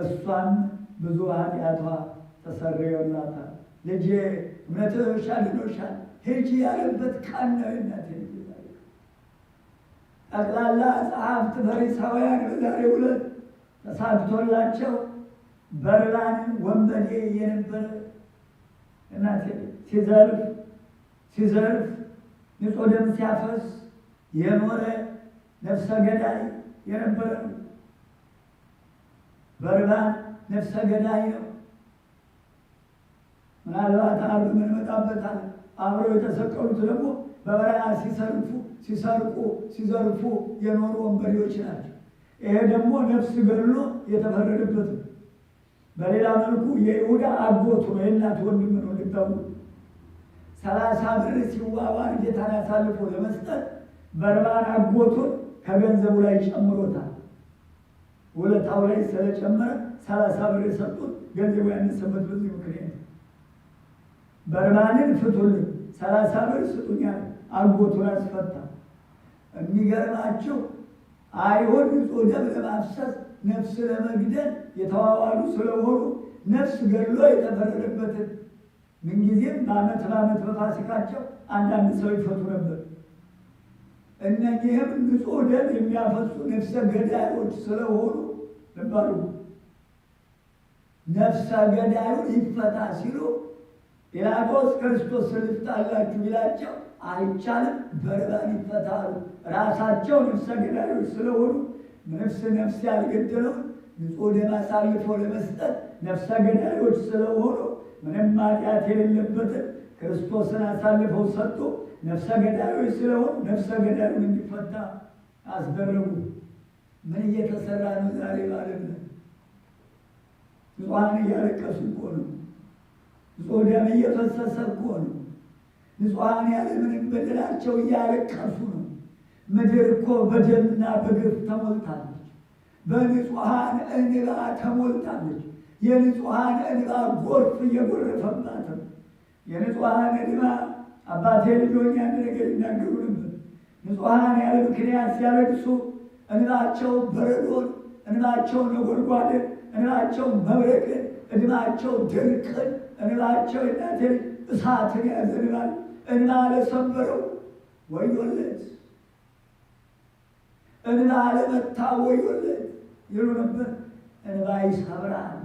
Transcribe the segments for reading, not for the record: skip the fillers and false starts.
እሷም ብዙ ኃጢአቷ ተሰርዮላታል። ልጄ እምነትሽ አድኖሻል ሂጂ ያለበት ቀን ነው። እናቴ ጠቅላላ ጸሐፍት ፈሪሳውያን በዛሬው ዕለት ተሳክቶላቸው በርባን ወንበዴ የነበረ እናቴ ሲዘርፍ ንጹሕ ደም ሲያፈስ የኖረ ነፍሰ ገዳይ የነበረ ነው። በርባን ነፍሰ ገዳይ ነው። ምናልባት አብረን እንመጣበታለን። አብረው የተሰቀሉት ደግሞ በበረሃ ሲዘርፉ የኖሩ ወንበዴዎች ናቸው። ይሄ ደግሞ ነፍስ ገድሎ የተፈረደበት ነው። በሌላ መልኩ የይሁዳ አጎቱ ነው፣ የእናት ወንድም ነው። ልታውቁ 30 ብር ሲዋዋል ጌታን አሳልፎ ለመስጠት በርባን አጎቱን ከገንዘቡ ላይ ጨምሮታል። ውለታው ላይ ስለጨመረ 30 ብር የሰጡት ገንዘቡ ያነሰበት በዚህ ምክንያት በርባንን ፍቱልኝ 30 ብር ስጡኛል አጎቱን አስፈታ። የሚገርማችሁ አይሁድ ንጹሕ ደም ለማፍሰስ ነፍስ ለመግደል የተዋዋሉ ስለሆኑ ነፍስ ገድሎ የተፈረደበትን ምንጊዜም በዓመት በፋሲካቸው አንዳንድ ሰው ይፈቱ ነበር። እነዚህም ንጹሕ ደም የሚያፈሱ ነፍሰ ገዳዮች ስለሆኑ ነበሩ። ነፍሰ ገዳዩን ይፈታ ሲሉ ጲላጦስ ክርስቶስን ልፍታላችሁ ቢላቸው አይቻልም፣ በርባን ይፈታሉ። ራሳቸው ነፍሰ ገዳዮች ስለሆኑ ነፍስ ያልገደለውን ንጹሕ ደም አሳልፎ ለመስጠት ነፍሰ ገዳዮች ስለሆኑ ምንም ኃጢአት የሌለበትን ክርስቶስን አሳልፈው ሰጡ። ነፍሰ ገዳዮች ስለሆኑ ነፍሰ ገዳዩን እንዲፈታ አስደረጉ። ምን እየተሰራ ነው ዛሬ ባለም? ንጹሐን እያለቀሱ እኮ ነው። ንጹሕ ደም እየፈሰሰ እኮ ነው። ንጹሐን ያለምንም በደላቸው እያለቀሱ ነው። ምድር እኮ በደምና በግፍ ተሞልታለች። በንጹሐን እንባ ተሞልታለች። የንጹሐን እንባ ጎርፍ እየጎረፈባት ነው። የንጹሐን እንባ አባቴ ልጆች አንድ ነገር ይናገሩ ነበር። ንጹሐን ያለ ምክንያት ሲያለቅሱ እንባቸው በረዶን፣ እንባቸው ነጎድጓድን፣ እንባቸው መብረቅን፣ እንባቸው ድርቅን፣ እንባቸው እናቴ እሳትን ያዘንባል። እንባ ለሰበረው ወዮለት፣ እንባ ለመታ ወዮለት ይሉ ነበር። እንባ ይሰብራል፣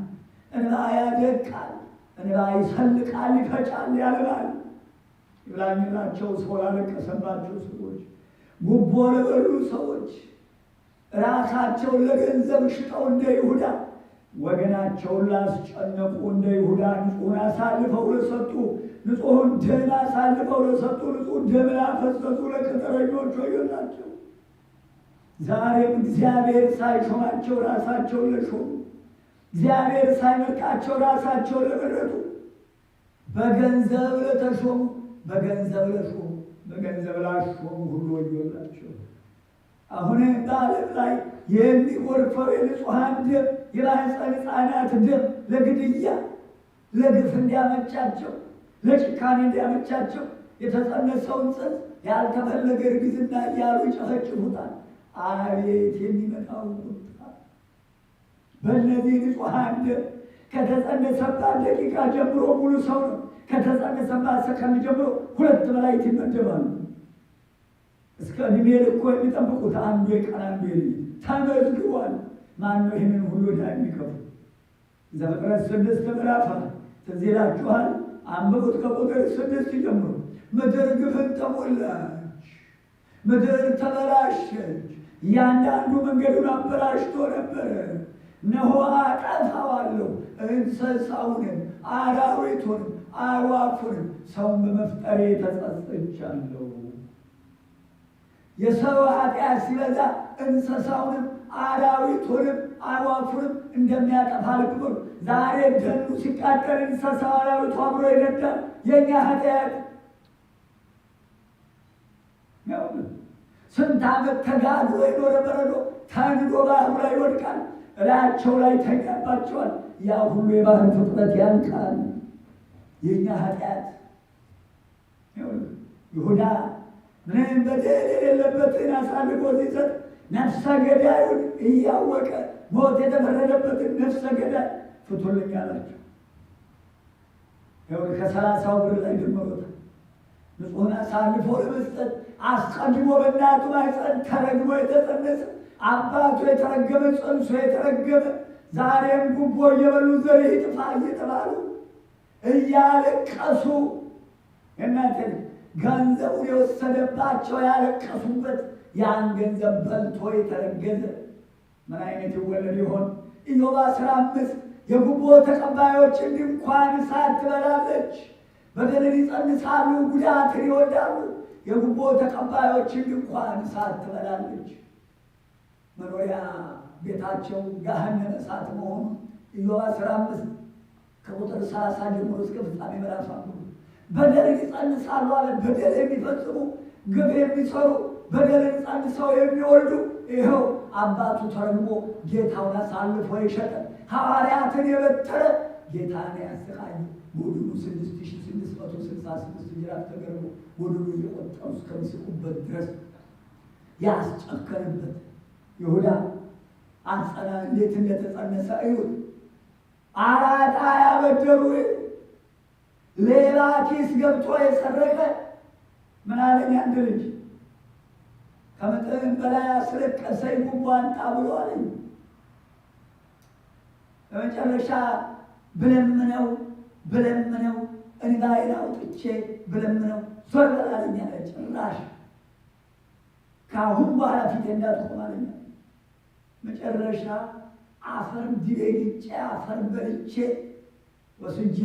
እንባ ያደቃል፣ እንባ ይሰልቃል፣ ይፈጫል፣ ያልባል። ይብላኝላቸው ሰው ላለቀሰባቸው ሰዎች፣ ጉቦ ለበሉ ሰዎች፣ ራሳቸውን ለገንዘብ ሽጠው እንደ ይሁዳ ወገናቸውን ላስጨነቁ እንደ ይሁዳ ንጹሕን አሳልፈው ለሰጡ፣ ንጹሕን ደም አሳልፈው ለሰጡ፣ ንጹሕ ደም ላፈሰሱ ለቅጥረኞች ወዮላቸው። ዛሬም እግዚአብሔር ሳይሾማቸው ራሳቸውን ለሾሙ፣ እግዚአብሔር ሳይመርጣቸው ራሳቸውን ለመረጡ፣ በገንዘብ ለተሾሙ፣ በገንዘብ ለሾሙ፣ በገንዘብ ላሾሙ ሁሉ ወዮላቸው። አሁን በዓለም ላይ የሚጎርፈው የንጹሐን ደም፣ የማኅፀን ሕፃናት ደም ለግድያ ለግፍ እንዲያመቻቸው፣ ለጭካኔ እንዲያመቻቸው የተጸነሰውን ጽንስ ያልተፈለገ እርግዝና እያሉ ይጨፈጭፉታል። አቤት የሚመጣው ቁጣ! በእነዚህ ንጹሐን ደም ከተጸነሰባት ደቂቃ ጀምሮ ሙሉ ሰው ነው። ከተጸነሰባት ሰከንድ ጀምሮ 2 መላእክት ይመደባሉ። እስከ ዕድሜ ልኮ የሚጠብቁት አንዱ የቀን አንዱ የሌሊት ተመዝግቧል። ማነው ይህንን ሁሉ ዕዳ የሚከፍል? ዘፍጥረት 6 ምዕራፍ ትዝ ይላችኋል። አንብቡት ከቁጥር 6 ጀምሮ። ምድር ግፍን ተሞላች፣ ምድር ተበላሸች። እያንዳንዱ መንገዱን አበላሽቶ ነበረ። እነሆ አጠፋዋለሁ እንስሳውንም፣ አራዊቱንም፣ አዕዋፉንም ሰውን በመፍጠሬ ተጸጽቻለሁ። የሰው ኃጢአት ሲበዛ እንስሳውንም አራዊቱንም አዕዋፉንም እንደሚያጠፋ ልብ በሉ። ዛሬ ደኑ ሲቃጠል እንስሳው አራዊቱ አብሮ ይነዳል። የእኛ ኃጢአት ነው። ስንት ዓመት ተጋድሎ የኖረ በረዶ ተንዶ ባህሩ ላይ ይወድቃል፣ እላያቸው ላይ ተኛባቸዋል። ያ ሁሉ የባህር ፍጥረት ያልቃል። የእኛ ኃጢአት ይሁዳ ምንም በደል የሌለበትን አሳልፎ ሲሰጥ ነፍሰ ገዳዩን እያወቀ ሞት የተፈረደበትን ነፍሰ ገዳይ ፍቱልኝ አላቸው። ይኸውልህ ከ30 ብር ላይ ጀምሮታል። ንጹሕን አሳልፎ ለመስጠት አስቀድሞ በእናቱ ማኅፀን ተረግሞ የተጸነሰ አባቱ የተረገመ ጽንሱ የተረገመ ዛሬም ጉቦ እየበሉ ዘርህ ይጥፋ እየተባሉ እያለቀሱ እናንተን ገንዘቡን የወሰደባቸው ያለቀሱበት ያን ገንዘብ በልቶ የተረገዘ ምን አይነት ይወለድ ይሆን? ኢዮብ 15 የጉቦ ተቀባዮችን ድንኳን እሳት ትበላለች። በደልን ይጸንሳሉ፣ ጉዳትን ይወልዳሉ። የጉቦ ተቀባዮችን ድንኳን እሳት ትበላለች። መኖሪያ ቤታቸው ገሃነመ እሳት መሆኑን ኢዮብ 15 ከቁጥር 30 ጀምሮ እስከ ፍጻሜ ምዕራፍ አንብቡ። በደልን ይጸንሳሉ አለ። በደል የሚፈጽሙ ግፍ የሚሰሩ በደልን ጸንሰው የሚወልዱ ይኸው አባቱ ተረግሞ ጌታውን አሳልፎ የሸጠ ሐዋርያትን የበተረ ጌታን ያሰቃየ ጎድኑ 6666 ጅራፍ ተገርሞ ጎድኑ እየቆጠሩ እስከሚስቁበት ድረስ ያስጨከንበት ይሁዳ አጸና እንዴት እንደተጸነሰ እዩት። አራጣ ያበደሩ ሌላ ኪስ ገብቶ የሰረቀ ምን አለኝ አንድ ልጅ ከመጠን በላይ አስለቀሰኝ ጉቦ አንጣ ብሎ አለኝ። በመጨረሻ ብለምነው እንባዬን አውጥቼ ብለምነው ዞር በል አለኝ አለ። ጭራሽ ከአሁን በኋላ ፊቴ እንዳትቆም አለኝ። መጨረሻ አፈር ዲሬግጬ አፈር በልቼ ወስጄ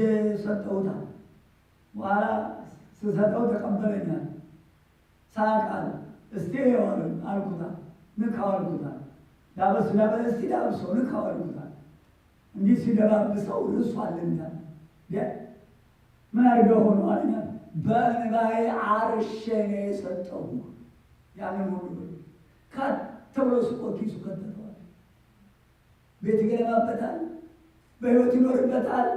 ሰጠሁታል። በኋላ ስሰጠው ተቀበለኛል። ሳቃል እስቲ ይሆን አልኩታል። ንካው አልኩታል። ዳበስ እስቲ ዳብሰው ንካው አልኩታል። እንዲህ ሲደባብሰው እርሷልና ምን አድርገው ሆኖ አለኛ። በእንባዬ አርሼ ነው የሰጠው። ያንን ሁሉ ከት ብሎ ስቆ ኪሱ ከተተዋል። ቤት ይገለባበታል፣ በሕይወት ይኖርበታል፣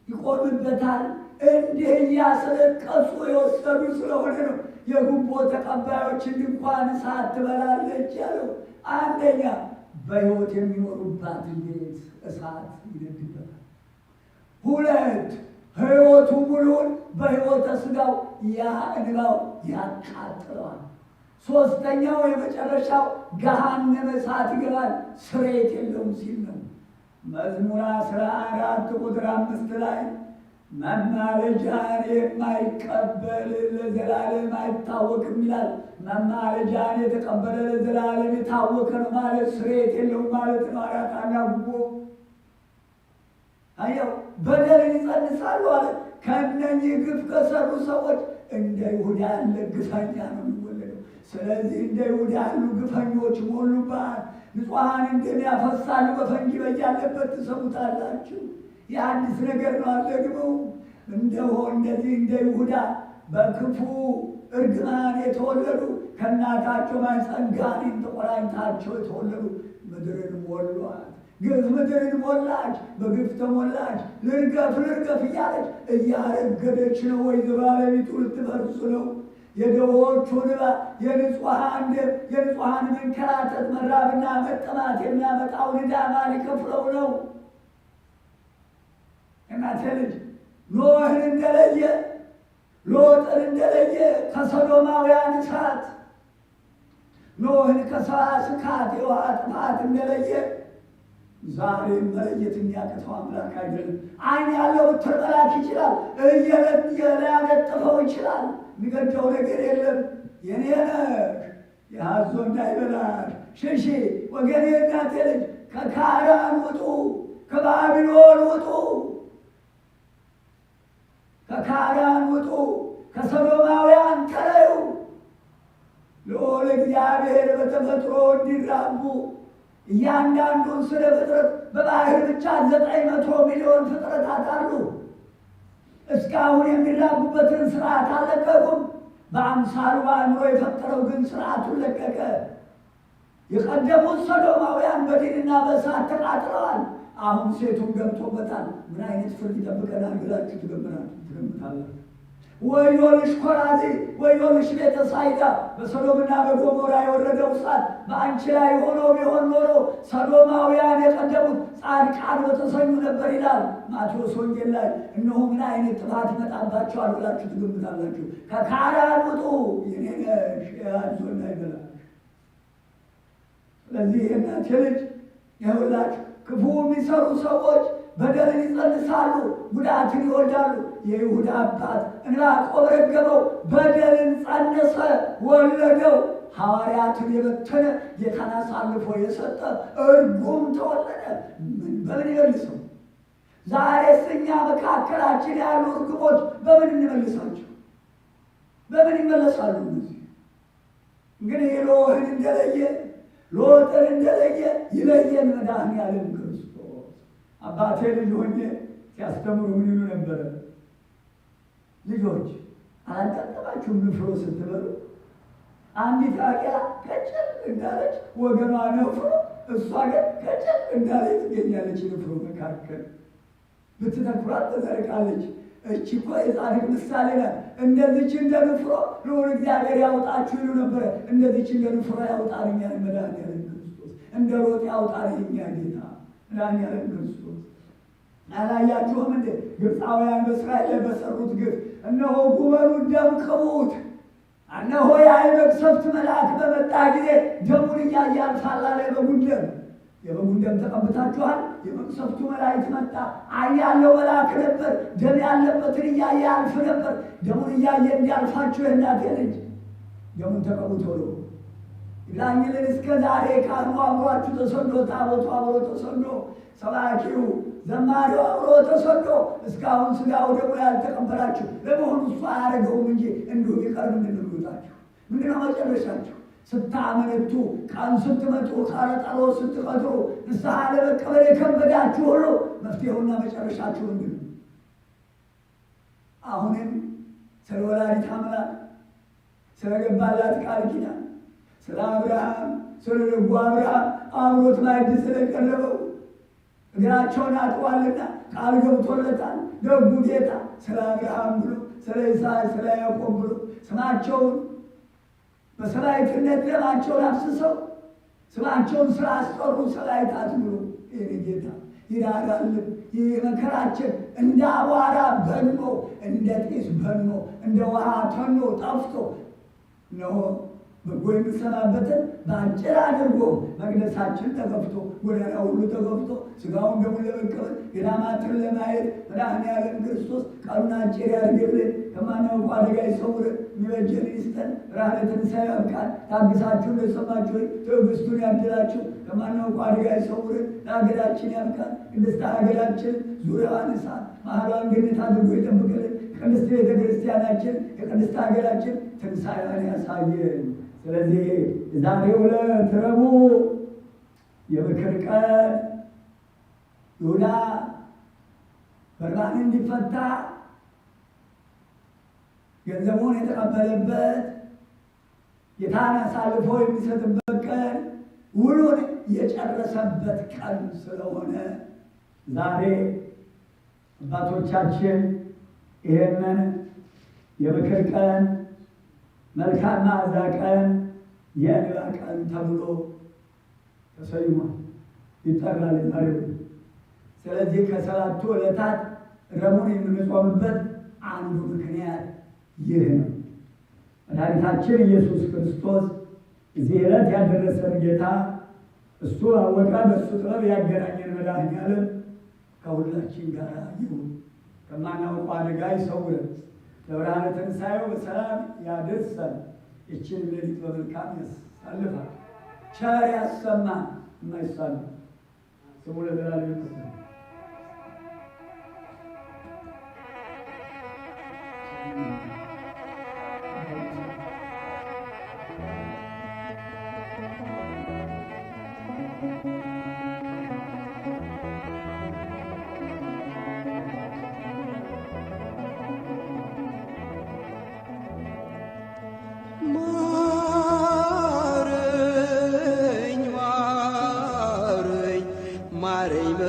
ይቆምበታል። እንዲህ እያስለቀሱ የወሰዱ ስለሆነ ነው የጉቦ ተቀባዮችን ድንኳን እሳት ትበላለች ያለው። አንደኛ በሕይወት የሚኖሩባት ቤት እሳት ይነድበታል። ሁለት ሕይወቱ ሙሉን በሕይወተ ሥጋው ያ እንባው ያቃጥለዋል። ሶስተኛው የመጨረሻው ገሃነመ እሳት ይገባል፣ ስርየት የለውም ሲል ነው። መዝሙር 14 ቁጥር 5 ላይ መማለጃን የማይቀበል ለዘላለም አይታወቅም ይላል። መማለጃን የተቀበለ ለዘላለም የታወቀ ነው ማለት ስርየት የለውም ማለት ነው። አራጣና ጉቦ አየው በደልን ይጸንሳሉ አለ። ከእነኚህ ግፍ ከሰሩ ሰዎች እንደ ይሁዳ ያለ ግፈኛ ነው የሚወለደው። ስለዚህ እንደ ይሁዳ ያሉ ግፈኞች ሞሉባት። ንጹሐን እንደሚያፈሳሉ በፈንጂ በያለበት ትሰሙታላችሁ። የአዲስ ነገር ነው አልደግመው። እንደዚህ እንደ ይሁዳ በክፉ እርግማን የተወለዱ ከእናታቸው ማኅፀን ጋኔን ተቆራኝታቸው የተወለዱ ምድርን ሞሏት። ግፍ ምድርን ሞላች፣ በግፍ ተሞላች። ልርገፍ እያለች እያረገደች ነው። ወይ ባለቤቱ ልትፈርሱ ነው። የድሆቹ እንባ የንጹሐን መንከራተት መራብና መጠማት የሚያመጣውን ዕዳ ማን ሊከፍለው ነው? እናቴ ልጅ ኖህን እንደለየ ሎጥን እንደለየ ከሰዶማውያን እሳት ኖህን ከሰባ ስካት የውሃ ጥፋት እንደለየ ዛሬም መለየት የሚያቅተው አምላክ አይደለም። ዓይን ያለው ብትር መላክ ይችላል፣ ሊያነጥፈው ይችላል። የሚገደው ነገር የለም። የኔ ነሽ የሀዞ እንዳይበላሽ ሽሺ ወገኔ እናቴ ልጅ ከካራን ውጡ፣ ከባቢሎን ውጡ፣ ከካራን ውጡ፣ ከሰዶማውያን ተለዩ። ልዑል እግዚአብሔር በተፈጥሮ እንዲራቡ እያንዳንዱን ስለ ፍጥረት በባህር ብቻ 900 ሚሊዮን ፍጥረታት አሉ። እስካሁን የሚራቡበትን ስርዓት አልለቀቁም። በአምሳሉ በአእምሮ የፈጠረው ግን ስርዓቱን ለቀቀ። የቀደሙት ሰዶማውያን በዲንና በእሳት ተቃጥለዋል። አሁን ሴቱን ገብቶበታል። ምን አይነት ፍርድ ይጠብቀናል ብላችሁ ትገምታላችሁ? ወዮልሽ ኮራዚ፣ ወዮልሽ ቤተ ሳይዳ፣ በሰዶምና በጎሞራ የወረደው እሳት በአንቺ ላይ ሆኖ ቢሆን ኖሮ ሰዶማውያን የቀደሙት ጻድቃን በተሰኙ ነበር ይላል ማቴዎስ ወንጌል ላይ። እነሆ ምን አይነት ጥፋት ይመጣባቸዋል ብላችሁ ትገምታላችሁ? ከካራን ውጡ፣ የኔ ነሽ ያዞና ይበላል። ስለዚህ የእናቴ ልጅ ይኸውላችሁ፣ ክፉ የሚሰሩ ሰዎች በደልን ይጸንሳሉ፣ ጉዳትን ይወልዳሉ። የይሁዳ አባት ዕንባቆም ረገመው፣ በደልን ጸነሰ፣ ወለደው። ሐዋርያትን የበተነ ጌታን አሳልፎ የሰጠ እርጉም ተወለደ። በምን ይመልሰው? ዛሬስ እኛ መካከላችን ያሉ እርግሞች በምን እንመልሳቸው? በምን ይመለሳሉ? እንግዲህ ኖኅን እንደለየ ሎጥን እንደለየ ይለየን መድኃኔዓለም ክርስቶስ። አባቴ ልጅ ሆኜ ሲያስተምሩ ምን ይሉ ነበረ? ልጆች አላጋጠማችሁም? ንፍሮ ስትበሉ አንዲት አቄላ ከጭል እንዳለች ወገኗ ነፍሮ፣ እሷ ግን ከጭል እንዳለች ትገኛለች። ንፍሮ መካከል ብትተኩራት ተዘርቃለች። እቺ እኮ የጻድቅ ምሳሌ ናት። እንደዚች እንደ ንፍሮ ልዑል እግዚአብሔር ያውጣችሁ ይሉ ነበረ። እንደዚች እንደ ንፍሮ ያውጣን እኛን መድኃኔዓለም ክርስቶስ። እንደ ሎጥ ያውጣን የእኛ ጌታ መድኃኔዓለም ክርስቶስ። አላያችሁም እንዴ ግብፃውያን በእስራኤል ላይ በሰሩት ግፍ? እነሆ ጉበኑን ደም ቅቡት፣ እነሆ የመቅሰፍት መልአክ በመጣ ጊዜ ደሙን እያየ ያልፋል አለ። የበጉን ደም የበጉን ደም ተቀብታችኋል። የመቅሰፍቱ መላእክት መጣ። ዓይን ያለው መልአክ ነበር። ደም ያለበትን እያየ ያልፍ ነበር። ደሙን እያየ እንዲያልፋችሁ የእናቴ ልጅ ደሙን ተቀቡት ሆኖ ይላኝልን። እስከ ዛሬ ካህኑ አብሯችሁ ተሰዶ፣ ታቦቱ አብሮ ተሰዶ፣ ሰባኪው ዘማሪው አብሮ ተሰዶ እስካሁን ስጋው ደግሞ ያልተቀበላችሁ ለመሆኑ እሱ አያደርገውም እንጂ እንዲሁ ቢቀር ምንድን ነው የሚወጣችሁ? ምንድን ነው መጨረሻችሁ? ስታመነቱ፣ ቀን ስትመጡ፣ ቃረጠሮ ስትቀጥሩ፣ ንስሐ ለመቀበል የከበዳችሁ ሁሉ መፍትሄውና መጨረሻችሁ ምንድን ነው? አሁንም ስለ ወላዲተ አምላክ ስለገባላት ቃል ኪዳን ስለ አብርሃም ስለ ልቡ አብርሃም አብሮት ማዕድ ስለቀረበው እግራቸውን አጥቧልና ቃል ገብቶለታል ደጉ ጌታ። ስለ አብርሃም ብሎ ስለ ይስሐቅ ስለ ያዕቆብ ብሎ ስማቸውን በሰማዕትነት ደማቸውን አፍስሰው ስማቸውን ስላስጠሩ ሰማዕታት ብሎ ይህ ጌታ ይራራልን። ይህ መከራችን እንደ አቧራ በኖ፣ እንደ ጢስ በኖ፣ እንደ ውሃ ተኖ ጠፍቶ ነው በጎ የሚሰማበትን በአጭር አድርጎ መቅደሳችን ተከፍቶ ጎዳና ሁሉ ተከፍቶ ስጋውን ደሙን ለመቀበል ገዳማትን ለማየት መድኃኔዓለም ክርስቶስ ቀኑን አጭር ያድርግልን፣ ከማናውቀው አደጋ ይሰውርን፣ የሚበጀን ይስጠን፣ ብርሃነ ትንሣኤ ያብቃን። ታግሳችሁ ለሰማችሁ ትዕግስቱን ያድላችሁ፣ ከማናውቀው አደጋ ይሰውርን፣ ለሀገራችን ያብቃን። ቅድስት ሀገራችን ዙሪያዋን እሳት መሃሏን ገነት አድርጎ ይጠብቅልን። ቅድስት ቤተ ክርስቲያናችን የቅድስት ሀገራችን ትንሣኤዋን ያሳየን። ስለዚህ የዛሬው ዕለት ረቡዕ የምክር ቀን ይሁዳ በርባን እንዲፈታ ገንዘቡን የተቀበለበት ጌታን አሳልፎ የሚሰጥበት ቀን ውሉን የጨረሰበት ቀን ስለሆነ ዛሬ አባቶቻችን ይሄንን የምክር ቀን መልካም መዓዛ ቀን የእንባ ቀን ተብሎ ተሰይሟል፣ ይጠራል ዛሬው። ስለዚህ ከሰባቱ ዕለታት ረቡዕን የምንጾምበት አንዱ ምክንያት ይህ ነው። መድኃኒታችን ኢየሱስ ክርስቶስ እዚህ ዕለት ያደረሰን ጌታ እሱ አወቀ፣ በእሱ ጥበብ ያገናኘን መድኃኔዓለም ከሁላችን ጋር ይሁን፣ ከማናውቀው አደጋ ይሰውረን፣ ለብርሃነ ትንሣኤው በሰላም ያደርሰን፣ ይችን ሌሊት በመልካም ያሳልፋል፣ ቸር ያሰማን፣ የማይሳል ስሙ ለዘላለም ይመስገን። ማረኝ ማረኝ ማረኝ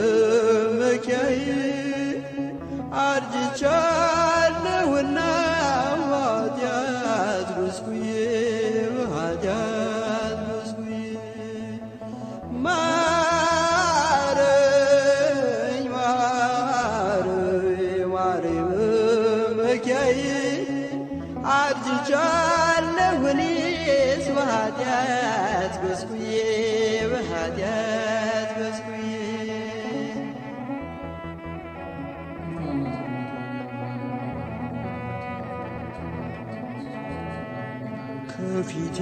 በፊቴ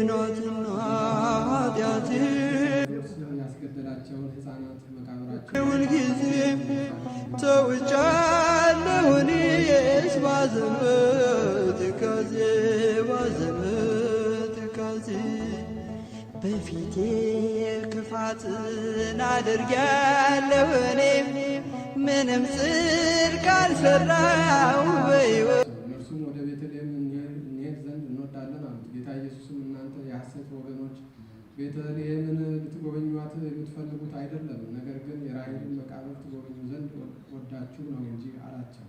ናትና ኃጢአቴ ያስገደላቸውን ሕፃናት መቃብራቸውን ጊዜ ተውጫለሁ እኔስ ባዘን በትካዜ በፊቴ ክፋትን አድርጌያለሁ እኔም ምንም ጽድቅ አልሠራሁ በሕይወት። እነርሱም ወደ ቤተልሔም እንሄድ ዘንድ እንወዳለን አሉት። ጌታ ኢየሱስም እናንተ የሐሰት ወገኖች ቤተልሔምን ልትጎበኟት የምትፈልጉት አይደለም፣ ነገር ግን የራሔልን መቃብር ትጎበኙ ዘንድ ወዳችሁ ነው እንጂ አላቸው።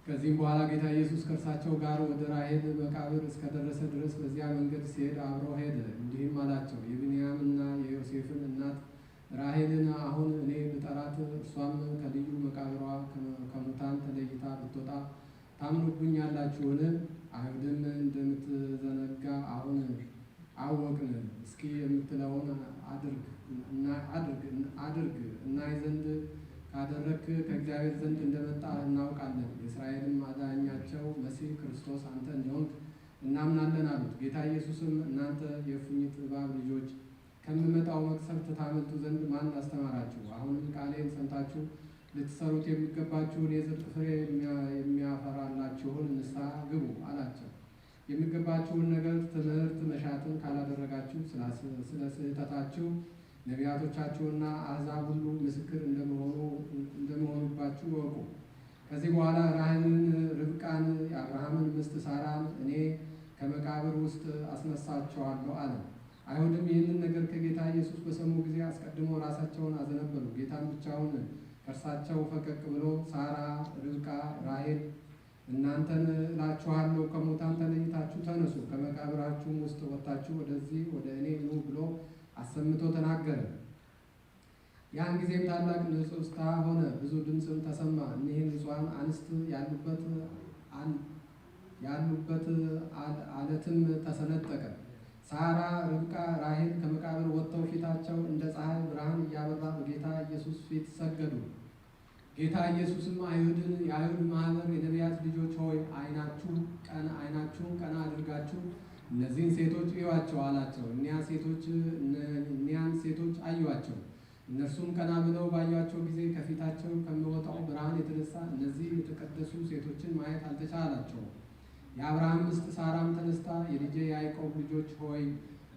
ከዚህም በኋላ ጌታ ኢየሱስ ከእርሳቸው ጋር ወደ ራሔል መቃብር እስከደረሰ ድረስ በዚያ መንገድ ሲሄድ አብሮ ሄደ። እንዲህም አላቸው፣ የብንያምና የዮሴፍን እናት ራሔልን አሁን እኔ ብጠራት እርሷም ከልዩ መቃብሯ ከሙታን ተለይታ ብትወጣ ታምኑብኛላችሁን? አይሁድም እንደምትዘነጋ አሁን አወቅን። እስኪ የምትለውን አድርግ እናይ ዘንድ ካደረግክ ከእግዚአብሔር ዘንድ እንደመጣ እናውቃለን። የእስራኤልም አዳኛቸው መሲህ ክርስቶስ አንተ እንደሆንክ እናምናለን አሉት። ጌታ ኢየሱስም እናንተ የእፉኝት እባብ ልጆች ከምመጣው መቅሰፍት ታመልጡ ዘንድ ማን አስተማራችሁ? አሁንም ቃሌን ሰምታችሁ ልትሰሩት የሚገባችሁን የጽድቅ ፍሬ የሚያፈራላችሁን ንስሐ ግቡ አላቸው። የሚገባችሁን ነገር ትምህርት መሻትን ካላደረጋችሁ ስለ ስህተታችሁ ነቢያቶቻችሁና አሕዛብ ሁሉ ምስክር እንደመሆኑባችሁ እወቁ። ከዚህ በኋላ ራሔልን፣ ርብቃን፣ የአብርሃምን ሚስት ሳራን እኔ ከመቃብር ውስጥ አስነሳቸዋለሁ አለ። አይሁድም ይህንን ነገር ከጌታ ኢየሱስ በሰሙ ጊዜ አስቀድሞ ራሳቸውን አዘነበሉ። ጌታም ብቻውን ከእርሳቸው ፈቀቅ ብሎ ሳራ፣ ርብቃ፣ ራሔል እናንተን እላችኋለሁ ከሙታን ተለይታችሁ ተነሱ፣ ከመቃብራችሁም ውስጥ ወጥታችሁ ወደዚህ ወደ እኔ ኑ ብሎ አሰምቶ ተናገረ። ያን ጊዜም ታላቅ ንውጽውጽታ ሆነ፣ ብዙ ድምፅም ተሰማ። እኒህ ንጹሐን አንስት ያሉበት አለትም ተሰነጠቀ። ሳራ፣ ርብቃ፣ ራሔል ከመቃብር ወጥተው ፊታቸው እንደ ፀሐይ ብርሃን እያበራ በጌታ ኢየሱስ ፊት ሰገዱ። ጌታ ኢየሱስም የአይሁድ ማህበር የነቢያት ልጆች ሆይ ዓይናችሁን ቀና አድርጋችሁ እነዚህን ሴቶች እዩዋቸው አላቸው። እኒያን ሴቶች አዩዋቸው። እነርሱም ቀና ብለው ባዩአቸው ጊዜ ከፊታቸው ከሚወጣው ብርሃን የተነሳ እነዚህ የተቀደሱ ሴቶችን ማየት አልተቻላቸውም። የአብርሃም ሚስት ሳራም ተነስታ የልጄ የያዕቆብ ልጆች ሆይ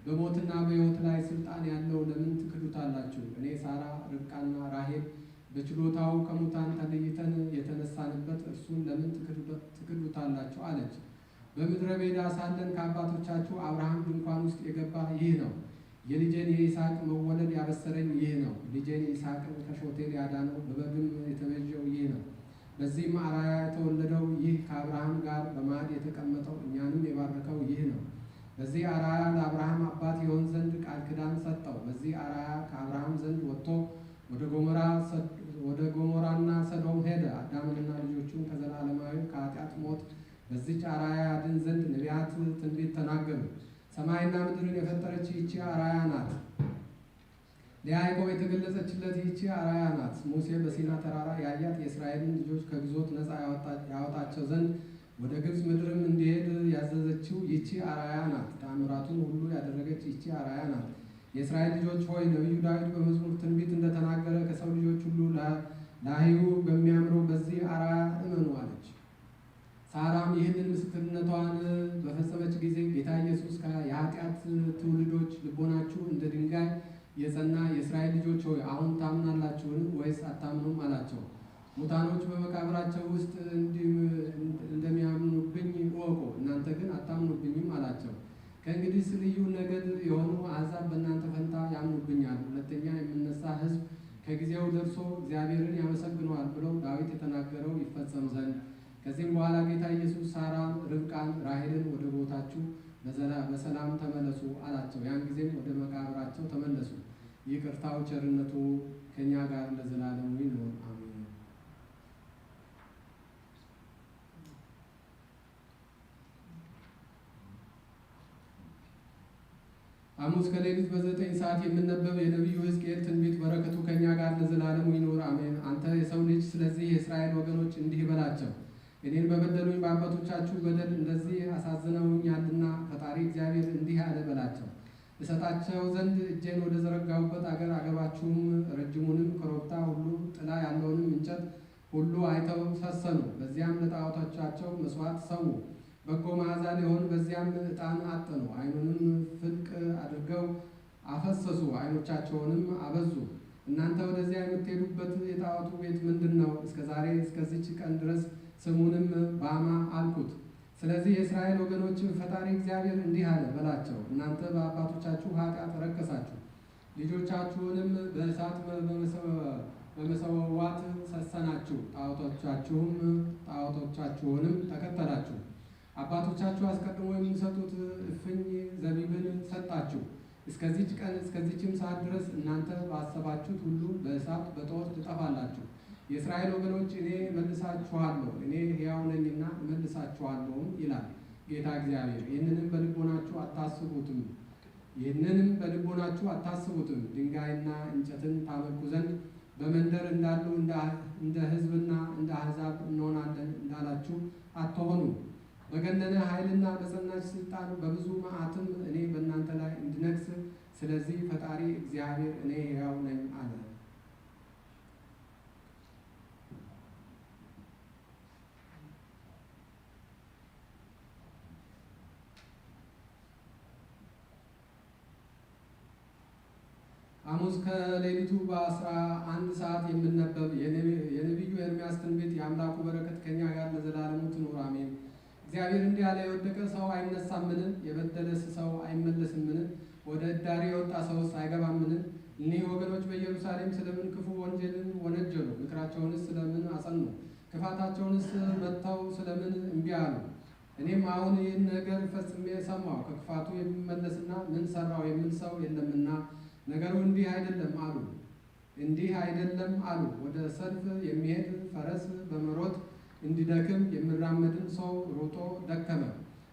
በሞትና በሕይወት ላይ ስልጣን ያለው ለምን ትክዱታላችሁ? እኔ ሳራ፣ ርብቃና ራሔል በችሎታው ከሙታን ተለይተን የተነሳንበት እርሱን ለምን ትክዱታላችሁ? አለች። በምድረ በዳ ሳለን ከአባቶቻችሁ አብርሃም ድንኳን ውስጥ የገባ ይህ ነው። የልጄን የይስሐቅ መወለድ ያበሰረኝ ይህ ነው። ልጄን ይስሐቅን ከሾቴል ያዳነው በበግም የተቤዠው ይህ ነው። በዚህም አራያ የተወለደው ይህ ከአብርሃም ጋር በማዕድ የተቀመጠው እኛንም የባረከው ይህ ነው። በዚህ አራያ ለአብርሃም አባት የሆን ዘንድ ቃል ኪዳን ሰጠው። በዚህ አራያ ከአብርሃም ዘንድ ወጥቶ ወደ ጎሞራና ሰዶም ሄደ። አዳምንና ልጆቹን ከዘላለማዊ ከኃጢአት ሞት በዚች አራያ ያድን ዘንድ ነቢያት ትንቢት ተናገሩ። ሰማይና ምድርን የፈጠረች ይህቺ አራያ ናት። ለያዕቆብ የተገለጸችለት ይህቺ አራያ ናት። ሙሴ በሲና ተራራ ያያት የእስራኤልን ልጆች ከግዞት ነፃ ያወጣቸው ዘንድ ወደ ግብፅ ምድርም እንዲሄድ ያዘዘችው ይህቺ አራያ ናት። ተአምራቱን ሁሉ ያደረገች ይህቺ አራያ ናት። የእስራኤል ልጆች ሆይ ነቢዩ ዳዊት በመዝሙር ትንቢት እንደተናገረ ከሰው ልጆች ሁሉ ላህዩ በሚያምረው በዚህ አራያ እመኑ አለች። ሳራም ይህንን ምስክርነቷን በፈጸመች ጊዜ ጌታ ኢየሱስ የኃጢአት ትውልዶች ልቦናችሁ እንደ ድንጋይ የጸና የእስራኤል ልጆች ሆይ አሁን ታምናላችሁን ወይስ አታምኑም? አላቸው። ሙታኖች በመቃብራቸው ውስጥ እንደሚያምኑብኝ እወቁ፣ እናንተ ግን አታምኑብኝም አላቸው። ከእንግዲህ ልዩ ነገድ የሆኑ አሕዛብ በእናንተ ፈንታ ያምኑብኛል፣ ሁለተኛ የምነሳ ሕዝብ ከጊዜው ደርሶ እግዚአብሔርን ያመሰግነዋል ብለው ዳዊት የተናገረው ይፈጸም ዘንድ። ከዚህም በኋላ ጌታ ኢየሱስ ሳራን፣ ርብቃን፣ ራሔልን ወደ ቦታችሁ በሰላም ተመለሱ አላቸው። ያን ጊዜም ወደ መቃብራቸው ተመለሱ። ይቅርታው ቸርነቱ ከእኛ ጋር ለዘላለሙ ይኑር አሜን። ሐሙስ ከሌሊት በ9 ሰዓት የምነበብ የነቢዩ ሕዝቅኤል ትንቢት በረከቱ ከእኛ ጋር ለዘላለሙ ይኑር አሜን። አንተ የሰው ልጅ ስለዚህ የእስራኤል ወገኖች እንዲህ በላቸው፣ እኔን በበደሉኝ በአባቶቻችሁ በደል እንደዚህ አሳዝነውኛልና ፈጣሪ እግዚአብሔር እንዲህ አለ በላቸው፣ እሰጣቸው ዘንድ እጄን ወደ ዘረጋሁበት አገር አገባችሁም ረጅሙንም ኮረብታ ሁሉ ጥላ ያለውንም እንጨት ሁሉ አይተው ሰሰኑ። በዚያም ለጣዖቶቻቸው መስዋዕት ሰዉ። በጎ መዓዛ ሊሆን በዚያም ዕጣን አጠኑ። ዓይኑንም ፍልቅ አድርገው አፈሰሱ፣ ዓይኖቻቸውንም አበዙ። እናንተ ወደዚያ የምትሄዱበት የጣዖቱ ቤት ምንድን ነው? እስከ ዛሬ እስከዚች ቀን ድረስ ስሙንም ባማ አልኩት። ስለዚህ የእስራኤል ወገኖች ፈጣሪ እግዚአብሔር እንዲህ አለ በላቸው፣ እናንተ በአባቶቻችሁ ኃጢአት ረከሳችሁ፣ ልጆቻችሁንም በእሳት በመሰዋት ሰሰናችሁ፣ ጣዖቶቻችሁንም ተከተላችሁ። አባቶቻችሁ አስቀድሞ የሚሰጡት እፍኝ ዘቢብን ሰጣችሁ። እስከዚች ቀን እስከዚችም ሰዓት ድረስ እናንተ ባሰባችሁት ሁሉ በእሳት በጦር ትጠፋላችሁ። የእስራኤል ወገኖች እኔ መልሳችኋለሁ፣ እኔ ሕያው ነኝና መልሳችኋለሁም ይላል ጌታ እግዚአብሔር። ይህንንም በልቦናችሁ አታስቡትም። ድንጋይና እንጨትን ታመልኩ ዘንድ በመንደር እንዳሉ እንደ ሕዝብና እንደ አሕዛብ እንሆናለን እንዳላችሁ አትሆኑ። በገነነ ኃይልና በጸናች ስልጣን በብዙ መዓትም እኔ በእናንተ ላይ እንድነግስ፣ ስለዚህ ፈጣሪ እግዚአብሔር እኔ ሕያው ነኝ አለ። ሐሙስ ከሌሊቱ በ11 ሰዓት የምነበብ የነቢዩ ኤርምያስ ትንቢት። የአምላኩ በረከት ከኛ ጋር ለዘላለሙ ትኑር አሜን። እግዚአብሔር እንዲህ አለ፣ የወደቀ ሰው አይነሳምን? የበደለስ ሰው አይመለስምን? ወደ እዳሪ የወጣ ሰውስ አይገባምን? እኒህ ወገኖች በኢየሩሳሌም ስለምን ክፉ ወንጀልን ወነጀሉ? ምክራቸውንስ ስለምን አጸኑ? ክፋታቸውንስ መጥተው ስለምን እምቢ አሉ? እኔም አሁን ይህን ነገር ፈጽሜ ሰማሁ። ከክፋቱ የሚመለስና ምን ሰራው የሚል ሰው የለምና ነገሩ እንዲህ አይደለም አሉ። ወደ ሰልፍ የሚሄድ ፈረስ በመሮጥ እንዲደክም የሚራመድን ሰው ሮጦ ደከመ።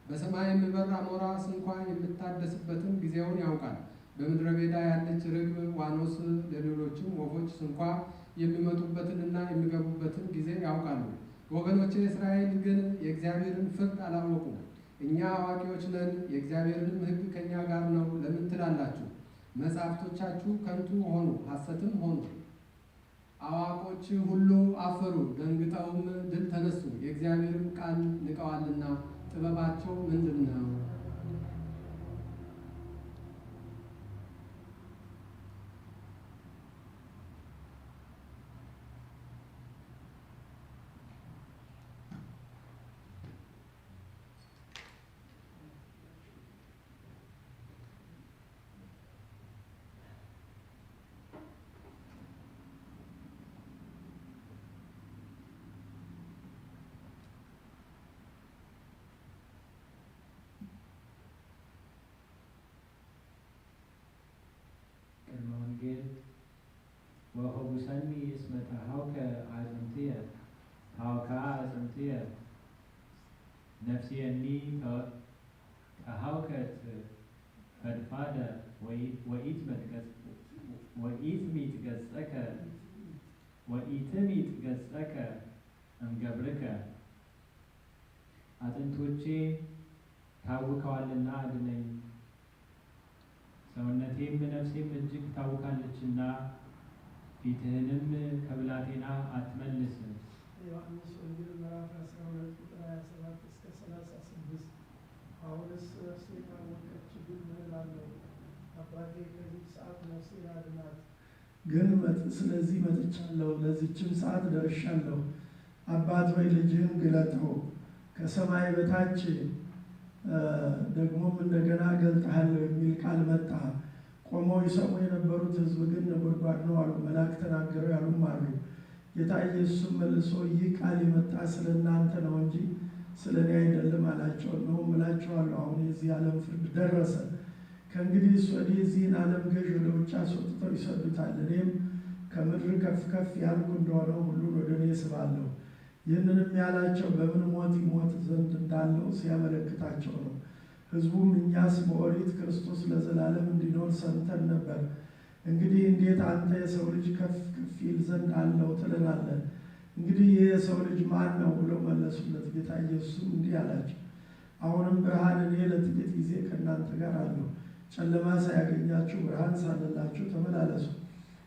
በሰማይ የሚበር አሞራ ስንኳ የምታደስበትን ጊዜውን ያውቃል። በምድረ በዳ ያለች ርግብ ዋኖስ ለሌሎችም ወፎች ስንኳ የሚመጡበትንና የሚገቡበትን ጊዜ ያውቃሉ። ወገኖቼ እስራኤል ግን የእግዚአብሔርን ፍርድ አላወቁም። እኛ አዋቂዎች ነን፣ የእግዚአብሔርንም ሕግ ከእኛ ጋር ነው ለምን ትላላችሁ? መጻሕፍቶቻችሁ ከንቱ ሆኑ፣ ሐሰትም ሆኑ። አዋቆች ሁሉ አፈሩ፣ ደንግጠውም ድል ተነሱ። የእግዚአብሔርም ቃል ንቀዋልና ጥበባቸው ምንድን ነው? ወሆቡሰኒ እስመ ተሃውከ አጽምትየ ታውካ አጽምትየ ነፍስየኒ ተሃውከት ፈድፋደ ወኢትሚጥ ገጸከ እምገብርከ። አጥንቶቼ ታውከዋልና አድነኝ፣ ሰውነቴም ነፍሴም እጅግ ታውካለችና ፊትህንም ከብላቴና አትመልስ። ዮሐንስ ወንጌል ምዕራፍ 12 ቁጥር 27 እስከ 36። አሁንስ ነፍሴ ታወከች ብል ምን እላለሁ? አባቴ ከዚህ ሰዓት ነፍሴን አድናት። ግን ስለዚህ መጥቻለሁ፣ ለዚችም ሰዓት ደርሻለሁ። አባት ሆይ ልጅህን ግለጠው፣ ከሰማይ በታች ደግሞም እንደገና ገልጠሃለሁ የሚል ቃል መጣ። ቆመው ይሰሙ የነበሩት ሕዝብ ግን ነጎድጓድ ነው አሉ። መልአክ ተናገረው ያሉም አሉ። ጌታ ኢየሱስም መልሶ ይህ ቃል የመጣ ስለ እናንተ ነው እንጂ ስለ እኔ አይደለም አላቸው። እነሆም እላችኋለሁ አሁን የዚህ ዓለም ፍርድ ደረሰ። ከእንግዲህ ወዲህ የዚህን ዓለም ገዥ ወደ ውጭ አስወጥተው ይሰዱታል። እኔም ከምድር ከፍ ከፍ ያልኩ እንደሆነ ሁሉን ወደ እኔ ስባለሁ። ይህንንም ያላቸው በምን ሞት ይሞት ዘንድ እንዳለው ሲያመለክታቸው ነው። ሕዝቡም እኛስ በኦሪት ክርስቶስ ለዘላለም እንዲኖር ሰምተን ነበር፣ እንግዲህ እንዴት አንተ የሰው ልጅ ከፍ ከፍ ይል ዘንድ አለው ትለናለህ? እንግዲህ ይህ የሰው ልጅ ማን ነው ብለው መለሱለት። ጌታ ኢየሱስም እንዲህ አላቸው፣ አሁንም ብርሃን እኔ ለጥቂት ጊዜ ከእናንተ ጋር አለሁ። ጨለማ ሳያገኛችሁ ብርሃን ሳለላችሁ ተመላለሱ።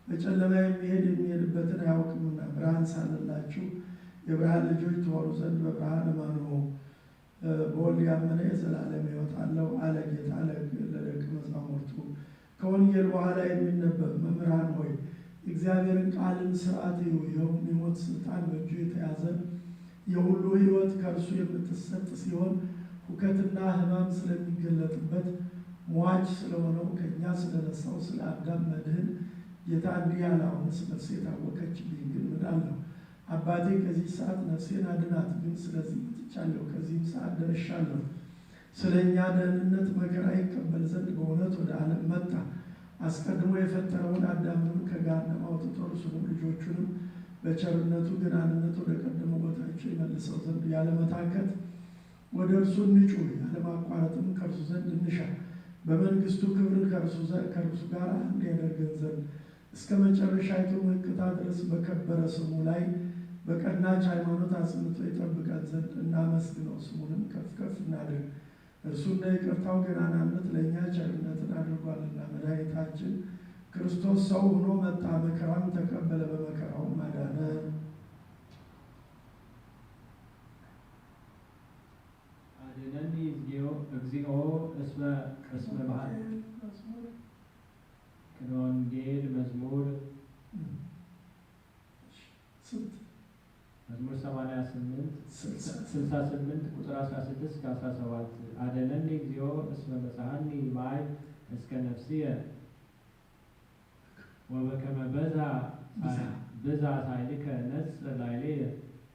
በጨለማ የሚሄድ የሚሄድበትን አያውቅምና ብርሃን ሳለላችሁ የብርሃን ልጆች ትሆኑ ዘንድ በብርሃን እመኑ። በወልድ ያመነ የዘላለም ሕይወት አለው አለ ጌታ ለደቀ መዛሙርቱ። ከወንጌል በኋላ የሚነበብ መምህራን ሆይ የእግዚአብሔርን ቃልን ሥርዓት እዩ። ይኸውም የሞት ስልጣን በእጁ የተያዘ የሁሉ ሕይወት ከእርሱ የምትሰጥ ሲሆን ሁከትና ሕማም ስለሚገለጥበት ሟች ስለሆነው ከእኛ ስለነሳው ስለ አዳም መድህን ጌታ እንዲህ ያለ፣ አሁንስ ነፍሴ ታወከችብኝ፣ ግን እምላለሁ አባቴ ከዚህ ሰዓት ነፍሴን አድናት። ግን ስለዚህ መጥቻለሁ፣ ከዚህም ሰዓት ደርሻለሁ። ስለ እኛ ደህንነት መከራ ይቀበል ዘንድ በእውነት ወደ ዓለም መጣ። አስቀድሞ የፈጠረውን አዳምንም ከገሃነም አውጥቶ እርሱንም ልጆቹንም በቸርነቱ ገናንነት ወደ ቀደመ ቦታቸው ይመልሰው ዘንድ ያለመታከት ወደ እርሱ እንጩህ፣ ያለማቋረጥም ከእርሱ ዘንድ እንሻ። በመንግስቱ ክብር ከእርሱ ጋር አንድ ያደርገን ዘንድ እስከ መጨረሻይቱ ምልክታ ድረስ በከበረ ስሙ ላይ በቀናች ሃይማኖት አጽንቶ ይጠብቀን ዘንድ እናመስግነው። ስሙንም ከፍ ከፍ እናድርግ። እርሱ እንደ ይቅርታው ገናናነት ለእኛ ቸርነትን አድርጓልና። መድኃኒታችን ክርስቶስ ሰው ሆኖ መጣ፣ መከራም ተቀበለ፣ በመከራውም አዳነን። አድነኒ እግዚኦ እስመ ባህል ከወንጌል መዝሙር 68 ቁጥር 16 እስከ 17 አድነኒ እግዚኦ እስመ መጽሐኒ ማይ እስከ ነፍስየ ወበከመ ብዛ ሳይልከ ነጽር ላዕሌየ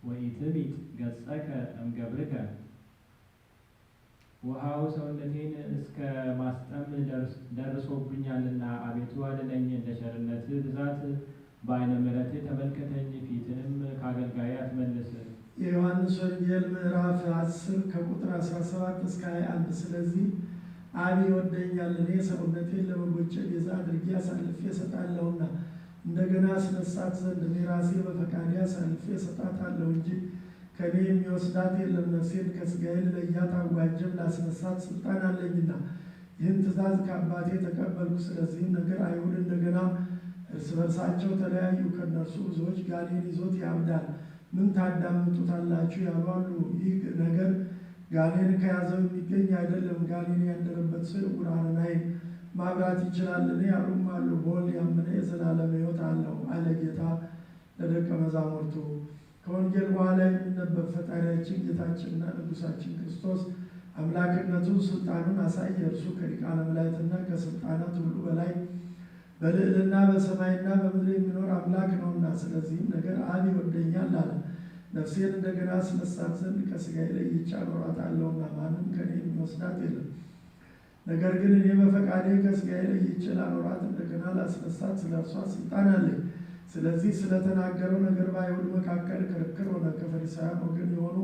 ወኢትቢጥ ገጸከ እምገብርከ። ውሃው ሰውነቴን እስከ ማስጠም ደርሶብኛልና አቤቱ አድነኝ። እንደ ቸርነትህ ብዛት በዓይነ ምሕረትህ ተመልከተኝ፣ ፊትንም ከአገልጋዬ አትመልስ። የዮሐንስ ወንጌል ምዕራፍ 10 ከቁጥር 17 እስከ 21 ስለዚህ አብ ይወደኛል፣ እኔ ሰውነቴን ለበጎቼ ቤዛ አድርጌ አሳልፌ እሰጣለሁና እንደገና አስነሳት ዘንድ እኔ ራሴ በፈቃዴ አሳልፌ እሰጣታለሁ እንጂ ከእኔ የሚወስዳት የለም። ነፍሴን ከሥጋዬ ልለያት አዋጅም ላስነሳት ስልጣን አለኝና ይህን ትእዛዝ ከአባቴ ተቀበልኩ። ስለዚህም ነገር አይሁድ እንደገና እርስ በርሳቸው ተለያዩ። ከእነርሱ ብዙዎች ጋኔን ይዞት ያብዳል፣ ምን ታዳምጡታላችሁ ያሉ አሉ። ይህ ነገር ጋኔን ከያዘው የሚገኝ አይደለም። ጋኔን ያደረበት ሰው የዕውራንን ዓይን ማብራት ይችላልን ያሉም አሉ። በወልድ ያመነ የዘላለም ሕይወት አለው አለ ጌታ ለደቀ መዛሙርቱ። ከወንጌል በኋላ የሚነበብ ፈጣሪያችን ጌታችንና ንጉሳችን ክርስቶስ አምላክነቱን ስልጣኑን አሳየ። እርሱ ከሊቃነ መላእክትና ከስልጣናት ሁሉ በላይ በልዕልና በሰማይና በምድር የሚኖር አምላክ ነውና፣ ስለዚህም ነገር አብ ይወደኛል አለ። ነፍሴን እንደገና አስነሳት ዘንድ ከሥጋዬ ለይቼ አኖራታለሁና ማንም ከእኔ የሚወስዳት የለም። ነገር ግን እኔ በፈቃዴ ከሥጋዬ ለይቼ ላኖራት እንደገና ላስነሳት ስለ እርሷ ስልጣን አለኝ። ስለዚህ ስለተናገረው ነገር በአይሁድ መካከል ክርክር ሆነ። ከፈሪሳውያን ወገን የሆኑ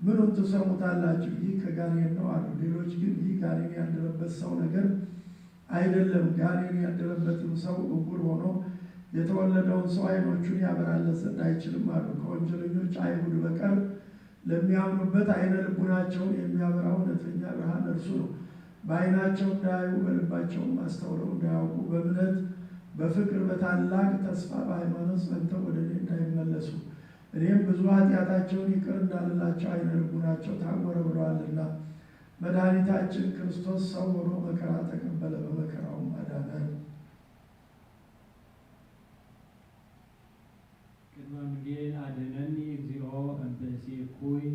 ምኑን ትሰሙታላችሁ? ይህ ከጋኔን ነው አሉ። ሌሎች ግን ይህ ጋኔን ያደረበት ሰው ነገር አይደለም፣ ጋኔን ያደረበትም ሰው ዕውር ሆኖ የተወለደውን ሰው ዓይኖቹን ያበራለት ዘንድ አይችልም አሉ። ከወንጀለኞች አይሁድ በቀር ለሚያምኑበት ዓይነ ልቡናቸውን የሚያበራው እውነተኛ ብርሃን እርሱ ነው። በዓይናቸው እንዳያዩ በልባቸውም አስተውለው እንዳያውቁ በእምነት በፍቅር በታላቅ ተስፋ በሃይማኖት ጸንተው ወደ እኔ እንዳይመለሱ እኔም ብዙ ኃጢአታቸውን ይቅር እንዳልላቸው ዓይነ ልቡናቸው ታወረ ብለዋልና። መድኃኒታችን ክርስቶስ ሰው ሆኖ መከራ ተቀበለ፣ በመከራውም አዳነን። ቅድመ ወንጌል አድነኒ እግዚኦ እምብእሲ እኩይ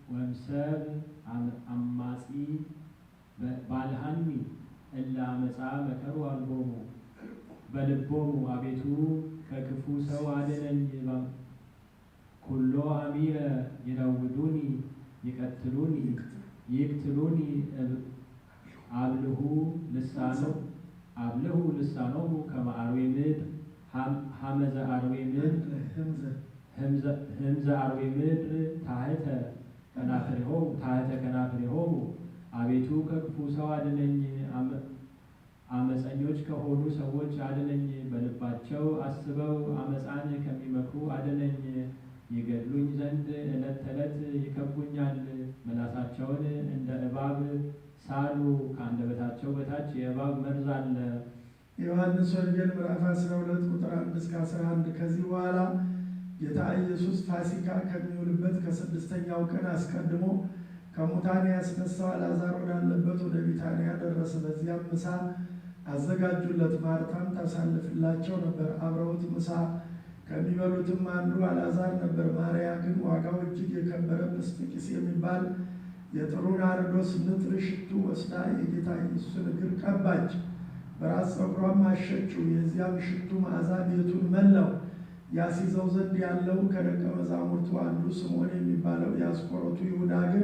ወእምሰብ አማጺ ባልሃኒ እለ አመፃ መከሩ አልቦሙ በልቦሙ። አቤቱ ከክፉ ሰው አድነኝ። ኩሎ አሚረ ይረውዱኒ ይቀትሉኒ ይቅትሉኒ አብልሁ ልሳኖሙ ከመ አርዌ ምድር ሀመዘ አርዌ ምድር ህምዘ አርዌ ምድር ታሕተ ከናፍሬሆሙ። አቤቱ ከክፉ ሰው አድነኝ። አመፀኞች ከሆኑ ሰዎች አድነኝ። በልባቸው አስበው አመፃን ከሚመክሩ አድነኝ። ይገድሉኝ ዘንድ ዕለት ተዕለት ይከቡኛል። ምላሳቸውን እንደ እባብ ሳሉ፣ ከአንደበታቸው በታች የእባብ መርዝ አለ። ዮሐንስ ወንጌል ምዕራፍ 12 ቁጥር 1 እስከ 11። ከዚህ በኋላ ጌታ ኢየሱስ ፋሲካ ከሚውልበት ከስድስተኛው ቀን አስቀድሞ ከሙታን ያስነሳው አልዓዛር ወዳለበት ወደ ቢታንያ ደረሰ። በዚያም ምሳ አዘጋጁለት። ማርታም ታሳልፍላቸው ነበር። አብረውት ምሳ ከሚበሉትም አንዱ አልዓዛር ነበር። ማርያ ግን ዋጋው እጅግ የከበረ ምስጢቂስ የሚባል የጥሩ ናርዶስ ንጥር ሽቱ ወስዳ የጌታ ኢየሱስን እግር ቀባች፣ በራስ ፀጉሯም አሸችው። የዚያም ሽቱ መዓዛ ቤቱን መላው። ያስይዘው ዘንድ ያለው ከደቀ መዛሙርቱ አንዱ ስምዖን የሚባለው የአስቆሮቱ ይሁዳ ግን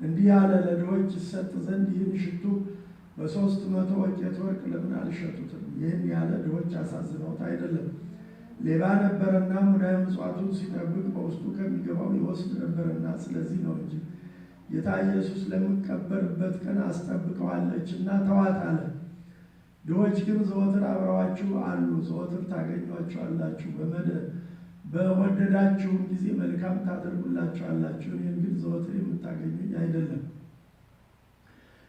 እንዲህ ያለ፣ ለድሆች ይሰጥ ዘንድ ይህን ሽቱ በ300 ወቄት ወርቅ ለምን አልሸጡትም? ይህን ያለ ድሆች አሳዝነውት አይደለም፣ ሌባ ነበረና ሙዳየ ምጽዋቱን ሲጠብቅ በውስጡ ከሚገባው ይወስድ ነበርና ስለዚህ ነው እንጂ። ጌታ ኢየሱስ ለሚቀበርበት ቀን አስጠብቀዋለችና ተዋት አለ። ድሆች ግን ዘወትር አብረዋችሁ አሉ፣ ዘወትር ታገኟቸዋላችሁ። በወደዳችሁም ጊዜ መልካም ታደርጉላቸዋላችሁ። እኔን ግን ዘወትር የምታገኙኝ አይደለም።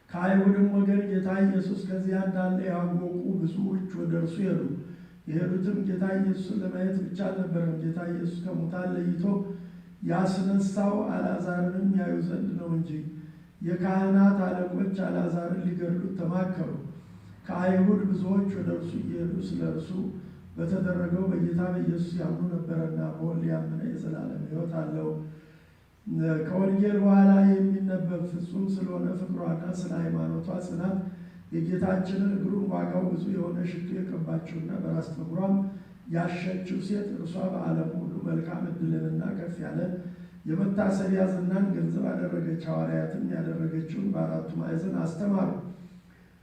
ከአይሁድም ወገን ጌታ ኢየሱስ ከዚያ እንዳለ ያወቁ ብዙዎች ወደ እርሱ ሄዱ። የሄዱትም ጌታ ኢየሱስን ለማየት ብቻ አልነበረም፣ ጌታ ኢየሱስ ከሙታን ለይቶ ያስነሳው አልዓዛርንም ያዩ ዘንድ ነው እንጂ። የካህናት አለቆች አልዓዛርን ሊገድሉት ተማከሩ። ከአይሁድ ብዙዎች ወደ እርሱ እየሄዱ ስለ እርሱ በተደረገው በጌታ በኢየሱስ ያምኑ ነበረና፣ በወልድ ያመነ የዘላለም ሕይወት አለው። ከወንጌል በኋላ የሚነበብ ፍጹም ስለሆነ ፍቅሯና ስለ ሃይማኖቷ ጽናት የጌታችንን እግሩን ዋጋው ብዙ የሆነ ሽቱ የቀባችውና በራስ ጠጉሯም ያሸችው ሴት እርሷ በዓለም ሁሉ መልካም ዕድልንና ከፍ ያለ የመታሰቢያ ዝናን ገንዘብ አደረገች። ሐዋርያትም ያደረገችውን በአራቱ ማዕዘን አስተማሩ።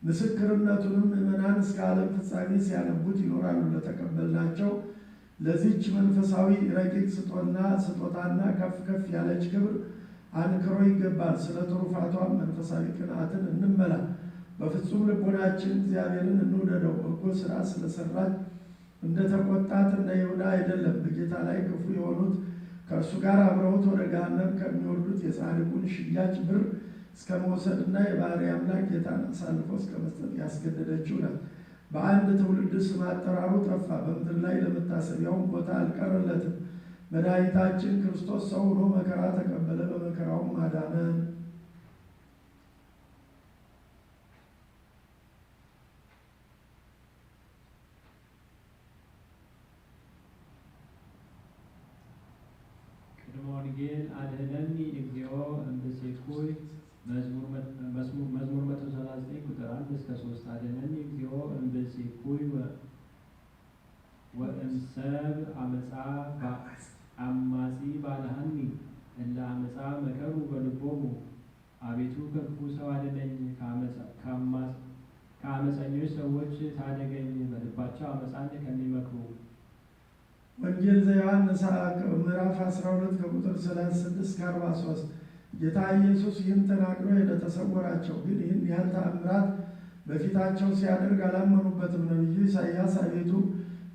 ምስክርነቱንም ምዕመናን እስከ ዓለም ፍጻሜ ሲያነቡት ይኖራሉ። ለተቀበልናቸው ለዚች መንፈሳዊ ረቂቅ ስጦታና ከፍ ከፍ ያለች ክብር አንክሮ ይገባል። ስለ ትሩፋቷም መንፈሳዊ ቅንዓትን እንመላ። በፍጹም ልቦናችን እግዚአብሔርን እንውደደው። በጎ ሥራ ስለሰራች እንደ ተቆጣት እንደ ይሁዳ አይደለም። በጌታ ላይ ክፉ የሆኑት ከእርሱ ጋር አብረውት ወደ ገሃነም ከሚወርዱት የጻድቁን ሽያጭ ብር እስከ መውሰድና የባሕርይ አምላክ ጌታን አሳልፎ እስከ መስጠት ያስገደደችው ናት። በአንድ ትውልድ ስም አጠራሩ ጠፋ፣ በምድር ላይ ለመታሰቢያውም ቦታ አልቀረለትም። መድኃኒታችን ክርስቶስ ሰው ሆኖ መከራ ተቀበለ፣ በመከራውም አዳነን። ቅድመ ወንጌል አድኅነኒ እግዚኦ እምብእሲኩይ መዝሙር 139 ቁጥር 1 እስከ 3 አድኅነኒ እግዚኦ እምብእሲኩይ ወእምሰብ አመፃ አማጺ ባልሃኒ እለ አመፃ መከሩ በልቦሙ። አቤቱ ከክፉ ሰው አድነኝ፣ ከአመፀኞች ሰዎች ታደገኝ፣ በልባቸው አመፃን ከሚመክሩ። ወንጌል ዘዮሐንስ ምዕራፍ 12 ከቁጥር 36 እስከ 43። ጌታ ኢየሱስ ይህን ተናግሮ ሄደ፣ ተሰወራቸው። ግን ይህን ያህል ተአምራት በፊታቸው ሲያደርግ አላመኑበትም። ነቢዩ ኢሳይያስ አቤቱ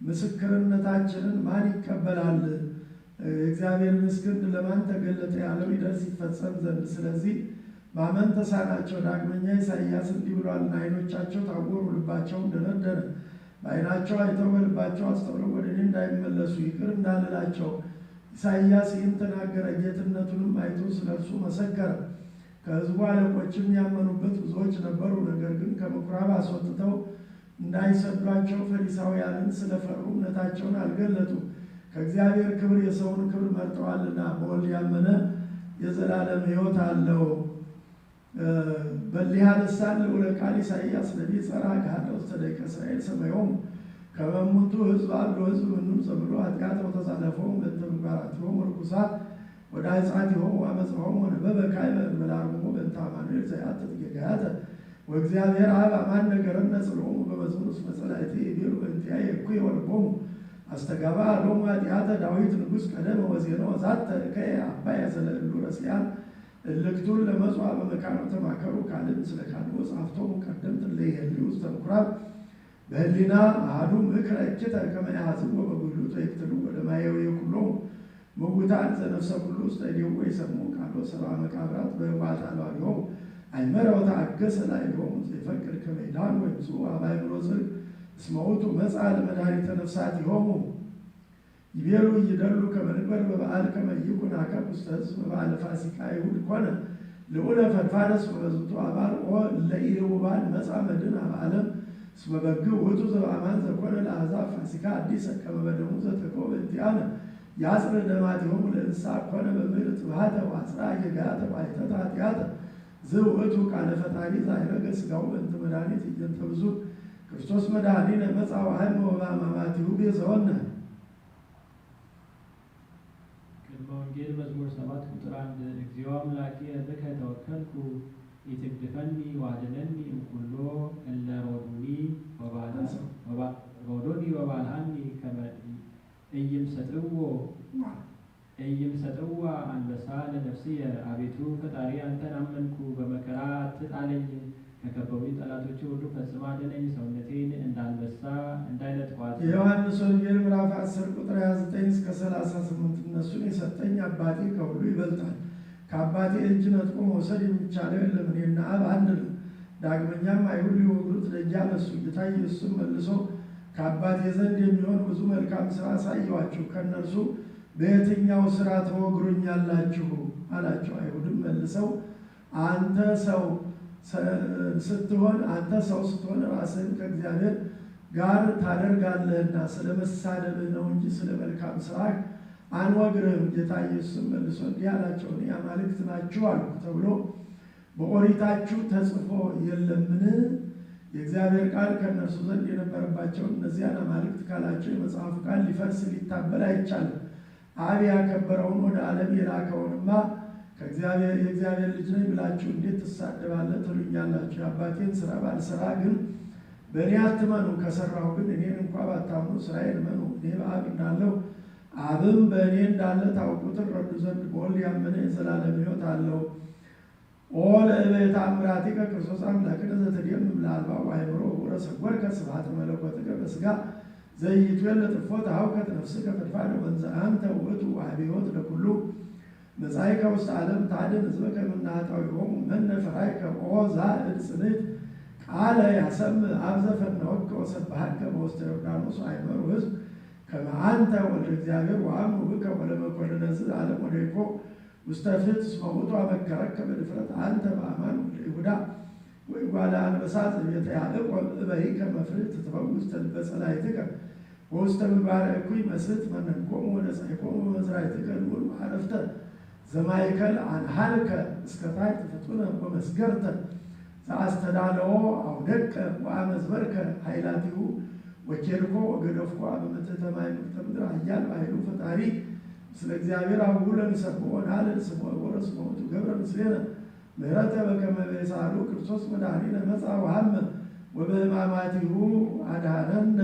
ምስክርነታችንን ማን ይቀበላል? እግዚአብሔርን ክንድ ለማን ተገለጠ? ያለው ይደርስ ይፈጸም ዘንድ ስለዚህ ማመን ተሳናቸው። ዳግመኛ ኢሳይያስ እንዲህ ብሏልና፣ ዓይኖቻቸው ታወሩ፣ ልባቸውን ደነደነ። በዓይናቸው አይተው በልባቸው አስተውለው ወደ እኔ እንዳይመለሱ ይቅር እንዳልላቸው። ኢሳይያስ ይህን ተናገረ፣ ጌትነቱንም አይቶ ስለ እርሱ መሰከረ። ከሕዝቡ አለቆችም ያመኑበት ብዙዎች ነበሩ። ነገር ግን ከምኵራብ አስወጥተው እንዳይሰዷቸው ፈሪሳውያንን ስለፈሩ እምነታቸውን አልገለጡ። ከእግዚአብሔር ክብር የሰውን ክብር መርጠዋልና። በወልድ ያመነ የዘላለም ሕይወት አለው። በሊሃ ልሳን ልዑለ ቃል ኢሳይያስ ነቢይ ጸራ ገሃደ ውስተ ደቂቀ እስራኤል ሰማዮሙ ከመ እሙንቱ ሕዝብ አብሎ ሕዝብ ምኑን ዘምሎ ኃጢአተ ወተዛለፈው በእንተ ምግባራቲሆሙ ርኩሳት ወዳይጻቲሆሙ ወአመፅሆሙ ወነበበ ካዕበ እንበለ አርምሞ በእንተ አማኑኤል ዘያትት ጌጋያተ ወእግዚአብሔር አብ አማን ነገረነ ጽልኦሙ በመዝሙር እስመ ጸላእቲ ይቤሉ በእንቲአየ እኩየ ወልቦሙ አስተጋባ ሎሙ ኃጢአተ ዳዊት ንጉሥ ቀደመ ወዜነወ ዛተ እከየ አባየ ዘለእሉ ረሲያን እልክቱን ለመጽዋ በመካኑ ተማከሩ ካልእ ምስለ ካልእ ወጸሐፍቶሙ ቀደምት እለ ይሄልዩ ውስተ ምኵራብ በህሊና አሐዱ ምክረ እኪተ ከመ ያሐዝዎ በጉሉት ወይቅትሉ ወለማየው የኩሎሙ ምውታን ዘነፍሰ ኩሉ ውስተ እዴሁ ወይሰምዑ ቃሎ ሰብአ መቃብራት በሕወሓት አልባቢሆሙ አይመረ ወተአገሰ ላዕሌሆሙ ዘይፈቅድ ከመ ይዳኑ ወይምጽኡ ኀበ አእምሮ ጽድቅ እስመ ውእቱ መጽአ ለመድኃኒተ ነፍሳቲሆሙ ይቤሉ ይደሉ ከመ ንግበር በበዓል ከመ ይኩን አከብ ውስተ ሕዝብ በበዓለ ፋሲካ አይሁድ ኮነ ልዑለ ፈድፋደ እስመ በዝንቱ አባል ለኢልውባን መጽአ መድኅን ኀበ ዓለም እስመ በግዕ ውእቱ ዘበአማን ዘኮነ ለአሕዛብ ፋሲካ አዲሰ ከመ በደሙ ዘተቀብአ በእንቲአነ ያጽርሕ ደማቲሆሙ ለንስሐ ኮነ በምድር ጥብሐተ ወአጽርሐ ጌጋያተ ወአይተተ ኃጢአተ ዘውእቱ ቃለ ፈጣሪ ዘዐረገ ሥጋሁ በእንተ መድኃኒት እየንተ ብዙ ክርስቶስ መድኃኒነ መጽአ ወሐመ ወበሕማማቲሁ ቤዛወነ። ቅድመ ወንጌል መዝሙር 7 ቁጥር 1 እግዚኦ አምላኬ በከ ተወከልኩ ኢትግድፈኒ ወአድኅነኒ እምኩሎ እለ ሮዱኒ ወባልሐኒ ከመ ኢይምሰጥዋ አንበሳ ለነፍስየ። አቤቱ ፈጣሪ አንተን አመንኩ፣ በመከራ አትጣለኝ። ከከበቡኝ ጠላቶቼ ሁሉ ፈጽማ አድነኝ። ሰውነቴን እንዳንበሳ እንዳይነጥቋት። የዮሐንስ ወንጌል ምዕራፍ 10 ቁጥር 29 እስከ 38 እነሱን የሰጠኝ አባቴ ከሁሉ ይበልጣል፣ ከአባቴ እጅ ነጥቆ መውሰድ የሚቻለው የለም፣ እኔና አብ አንድ ነው። ዳግመኛም አይሁድ ሊወግሩት ደጅ አነሱ። ጌታ ኢየሱስም መልሶ ከአባቴ ዘንድ የሚሆን ብዙ መልካም ሥራ አሳየኋችሁ፣ ከእነርሱ በየትኛው ሥራ ተወግሩኛላችሁ አላቸው። አይሁድም መልሰው አንተ ሰው ስትሆን ራስህን ከእግዚአብሔር ጋር ታደርጋለህና ስለ መሳደብህ ነው እንጂ ስለ መልካም ሥራህ አንወግርህም። ጌታ ኢየሱስም መልሶ እንዲህ አላቸው፣ እኔ አማልክት ናችሁ አልኩ ተብሎ በኦሪታችሁ ተጽፎ የለምን? የእግዚአብሔር ቃል ከእነርሱ ዘንድ የነበረባቸውን እነዚያን አማልክት ካላቸው የመጽሐፉ ቃል ሊፈርስ ሊታበል አይቻልም። አብ ያከበረውን ወደ ዓለም የላከውንማ የእግዚአብሔር ልጅ ነኝ ብላችሁ እንዴት ትሳደባለህ ትሉኛላችሁ? የአባቴን ሥራ ባልሠራ ግን በእኔ አትመኑ፣ ከሠራሁ ግን እኔን እንኳ ባታምኑ ሥራዬን እመኑ። እኔ በአብ እንዳለሁ አብም በእኔ እንዳለ ታውቁ ትረዱ ዘንድ በወልድ ያመነ የዘላለም ሕይወት አለው። ኦ ለእበየ ተአምራቲከ ክርስቶስ አምላክነ ዘትደምም ለአልባው አእምሮ ወረሰጐርከ ስብሐተ መለኮትከ በሥጋ ዘይትዌለጥ እፎተ ኀውከት ነፍስከ ፈድፋደ ወንዘ አንተ ውእቱ ወኀበ ሕይወት ለኵሉ መጻእከ ውስተ ዓለም ታድኅን ሕዝበከ እምነ ኃጣውኢሆሙ መነ ፈራይከ ኦ ዛዕድ ጽንዕት ቃለ ያሰምዕ አብ ዘፈነወከ ወሰብሐከ በውስተ ዮርዳኖስ አእመሩ ሕዝብ ከመ አንተ ወልደ እግዚአብሔር ወአምኑ ብከ ወለመኰንነ ዓለም ወዴኮ ውስተ ፍትሕ እስመ ውእቱ አመከረከ በድፍረት አንተ በአማን ወልደ ይሁዳ ወእጓለ አንበሳ ዘቤተ ያዕቆብ እበይከ መፍርህ ትትፈውስ ውስተ ልበ ጸላእትከ ወውስተ ምግባረ እኩይ መስሕት መነንኮሙ ወነጻእኮሙ በመዝራዕትከ ልዑል ወዐረፍተ ዘማእከል አንሃልከ እስከ ታሕት ፍጡነ ወመስገርተ ዘአስተዳለዎ አውደከ ወአመዝበርከ ኃይላቲሁ ወኬልኮ ወገደፍኮ በምትሕተ ማዕበልተ ምድር ኃያል በኃይሉ ፈጣሪ ስለ እግዚአብሔር አቡሁ ለንሰብሖ ወነኀልል ስሞ ወረስሞ ውእቱ ገብረ ምስሌነ ምሕረተ በከመ በየሳሉ ክርስቶስ መድኃኒነ መጽአ ወሐመ ወበሕማማቲሁ አድኀነነ።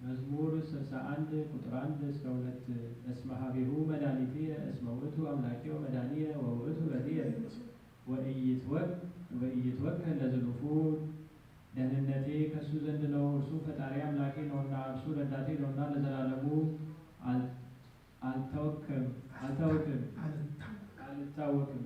መዝሙር 61 ቁጥር 1 እስከ 2 እስመ ኀቤሁ መድኃኒትየ እስመ ውእቱ አምላኬ ወመድኃኒየ ወውእቱ ረድኤ ወኢይትወከል ለዝሉፉ። ደህንነቴ ከእሱ ዘንድ ነው፣ እርሱ ፈጣሪ አምላኬ ነውና፣ እርሱ ረዳቴ ነውና ለዘላለሙ አልታወክም።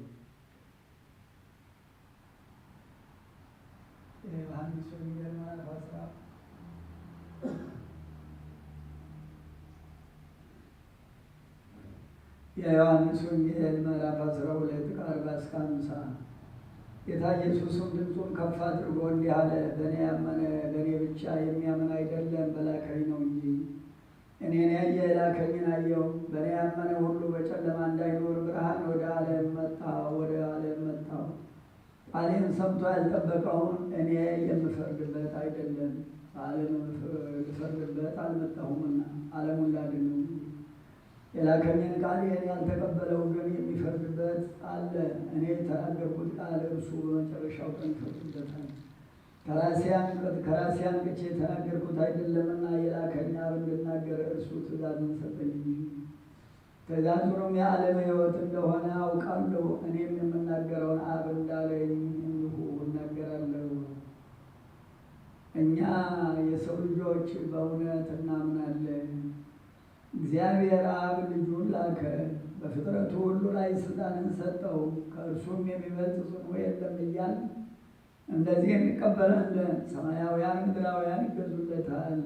የዮሐንስ ወንጌል ምዕራፍ 12 ከ40 እስከ 50 ጌታ ኢየሱስም ድምፁን ከፍ አድርጎ እንዲህ አለ፣ በእኔ ያመነ በእኔ ብቻ የሚያምን አይደለም በላከኝ ነው እንጂ። እኔን ያየ የላከኝን አየው። በእኔ ያመነ ሁሉ በጨለማ እንዳይኖር ብርሃን ወደ ዓለም መጣሁ። ቃሌን ሰምቶ ያልጠበቀውን እኔ የምፈርድበት አይደለም፣ ዓለም ልፈርድበት አልመጣሁምና ዓለሙን ላድን ነው እንጂ። የላከኝን ቃሌን ያልተቀበለው ግን የሚፈርድበት አለ። እኔ የተናገርኩት ቃል እርሱ በመጨረሻው ቀን ይፈርድበታል። ከራሴ አንቅቼ የተናገርኩት አይደለምና የላከኝ አብ እንድናገር እርሱ ትእዛዝን ሰጠኝ እንጂ። ትእዛዙንም የዓለም ሕይወት እንደሆነ አውቃለሁ። እኔም የምናገረውን አብ እንዳለኝ እንዲሁ እኛ የሰው ልጆች በእውነት እናምናለን። እግዚአብሔር አብ ልጁን ላከ፣ በፍጥረቱ ሁሉ ላይ ስልጣንን ሰጠው፣ ከእርሱም የሚበልጥ ጽኑ የለም እያል እንደዚህ እንቀበላለን። ሰማያውያን ምድራውያን ይገዙለታል።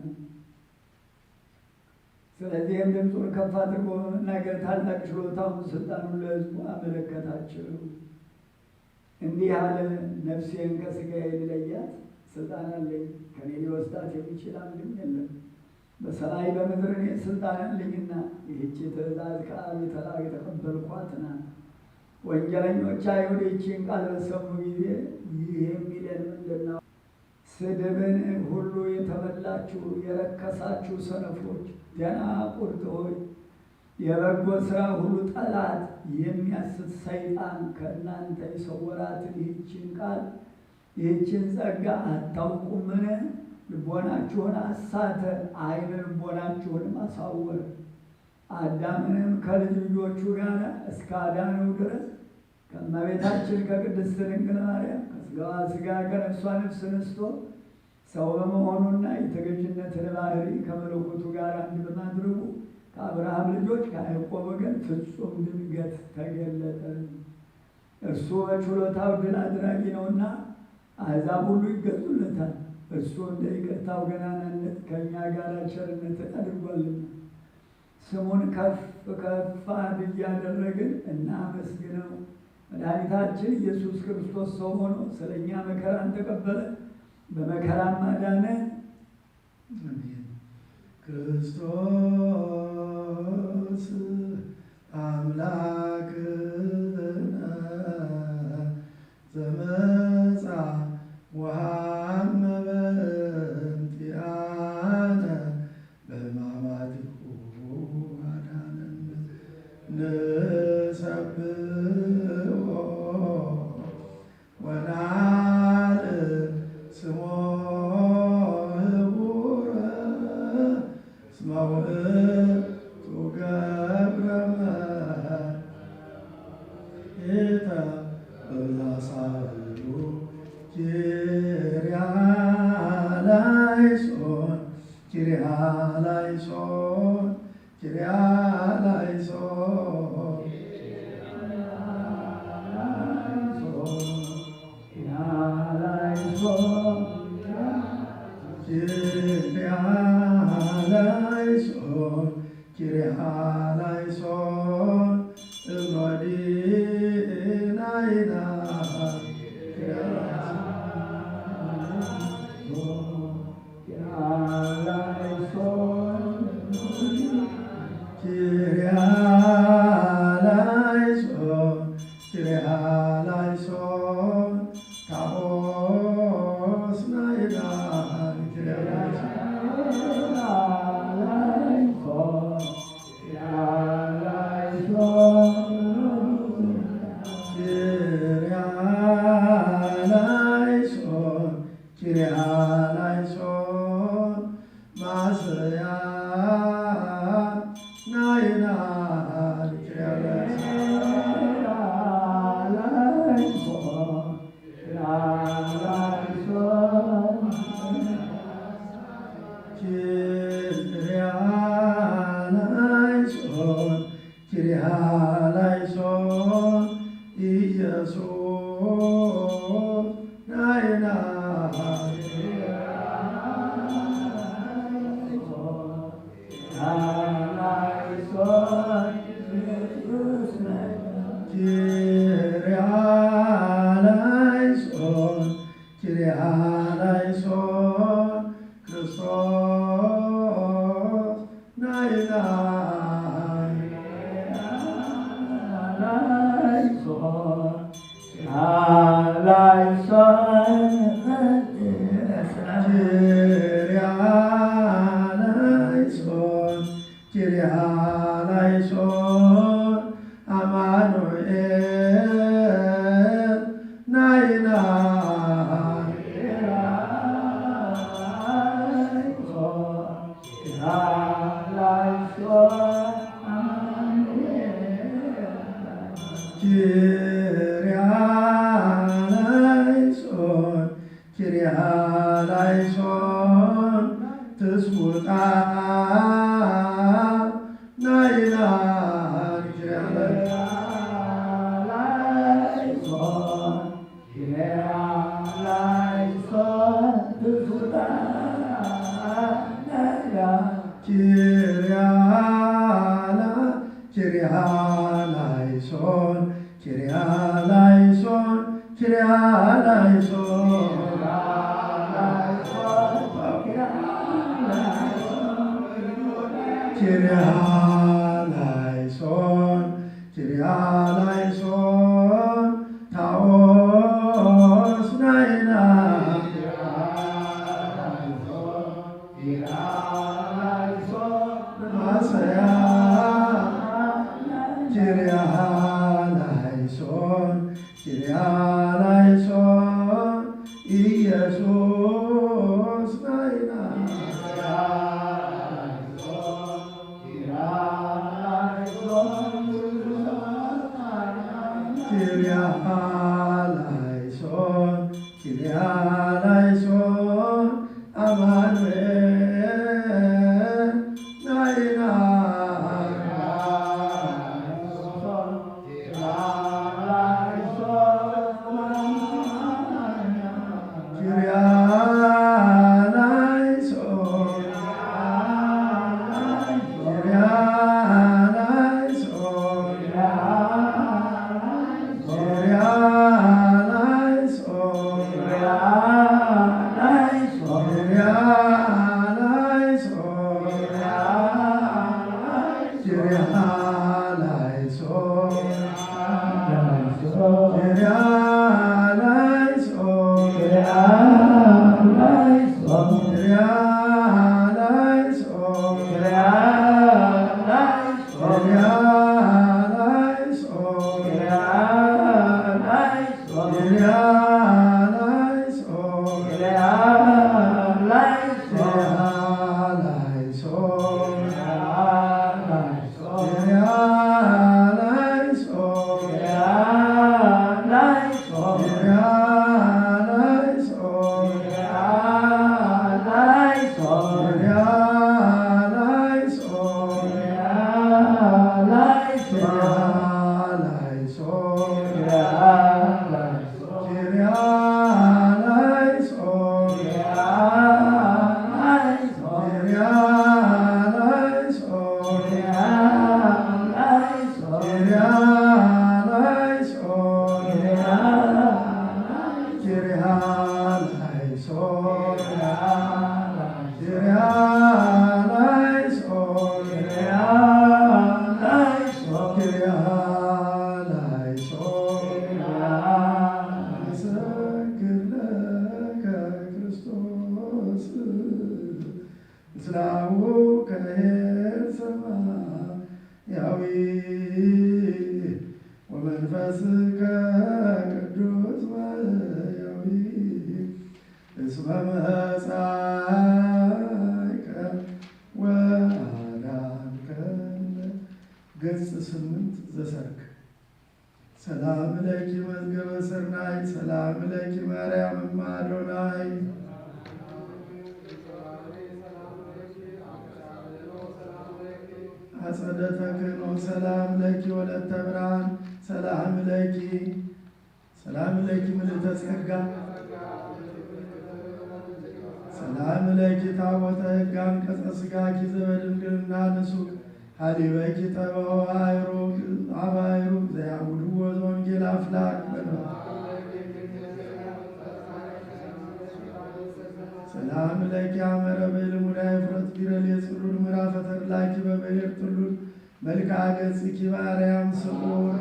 ስለዚህም ድምፁን ከፍ አድርጎ በመናገር ታላቅ ችሎታውን ስልጣኑን ለሕዝቡ አመለከታቸው። እንዲህ አለ፣ ነፍሴን ከሥጋዬ ሊለያት ስልጣን አለኝ፣ ከኔ ሊወስዳት የሚችል አንድም የለም። በሰማይ በምድር እኔ ስልጣን አለኝና ይህች ትእዛዝ ከአብ የተቀበልኳት ናት። ወንጀለኞች አይሁድ ይህችን ቃል በሰሙ ጊዜ ይህ የሚለን ምንድን ነው? ስድብን ሁሉ የተበላችሁ የረከሳችሁ ሰነፎች ደናቁርት ሆይ፣ የበጎ ሥራ ሁሉ ጠላት የሚያስት ሰይጣን ከእናንተ የሰወራትን ይህችን ቃል ይህችን ጸጋ አታውቁምን? ልቦናችሁን አሳተ፣ ዓይነ ልቦናችሁንም አሳወረ። አዳምንም ከልጅ ልጆቹ ጋር እስከ አዳነው ድረስ ከእመቤታችን ከቅድስት ድንግል ማርያም ከሥጋዋ ሥጋ ከነፍሷ ነፍስ ነስቶ ሰው በመሆኑና የተገዥነትን ባህሪ ከመለኮቱ ጋር አንድ በማድረጉ ከአብርሃም ልጆች ከያዕቆብ ወገን ፍጹም ድንገት ተገለጠ። እርሱ በችሎታው ድል አድራጊ ነውና አሕዛብ ሁሉ ይገዙለታል። እርሱ እንደ ይቅርታው ገናናነት ከእኛ ጋር ቸርነትን አድርጓልና ስሙን ከፍ ከፍ እያደረግን እናመስግነው። መድኃኒታችን ኢየሱስ ክርስቶስ ሰው ሆኖ ስለ እኛ መከራን ተቀበለ፣ በመከራም አዳነን። ክርስቶስ አምላክነ ዘመጻ ወሐመ በእንቲአነ በሕማማቲሁ አዳነነ ንሰብሖ ወናልዕ ስሞ ህቡረ እስመ ውእቱ ገብረ መድኃኒተ በዛሳሉ ኪርያላይሶን ኪርያላይሶን ኪርያላይሶን ኪርያላይሶን ኪርያላይሶን እምወዲናይና ኪርያላይሶን ኪርያላይሶን ካኦስናይና ኪርያላይሶን ኪርያላይሶን ማስያ ናይና ኪርያላይሶን ኪርያላይሶን ኢየሱስ ናይና ኪርያላይሶን ኪርያላይሶን ክርስቶስ ትስሙጣ ናይላን ኪርያላይሶን ኪርያላይሶን ኪርያላይሶን ኪርያላይሶን ኪርያላይሶን ታዎስ ናይና ማሰያ ኪርያላይሶን ኪርያላይሶን ኢየሱስ ናይና ኪርያላይሶን ኪርያላይሶን አማኑኤል ናይና ወመንፈስከ ቅዱስ ማርያዊ እስመ መጻእከ ወአዳንከነ። ገጽ 8 ዘሰርክ። ሰላም ለኪ መዝገበ ሰርናይ ሰላም ለኪ ማርያም እማ አዶናይ አጸደ ተክህኖ ሰላም ለኪ ወለተ ብርሃን ሰላም ለኪ ምልዕተ ጸጋ ሰላም ለኪ ታቦተ ሕግ አንቀጸ ሥጋኪ ዘበድንግልና ንሱክ ሀሊበኪ ጠበው አባይሩግ ዘያውድዎ ዘወንጌል አፍላቅ ሰላም ለኪ አመረ በልሙዳይ ፍረት ቢረል የጽሉል ምዕራፈ ተድላኪ በበየር ጥሉል መልክዓ ገጽኪ ማርያም ስዑር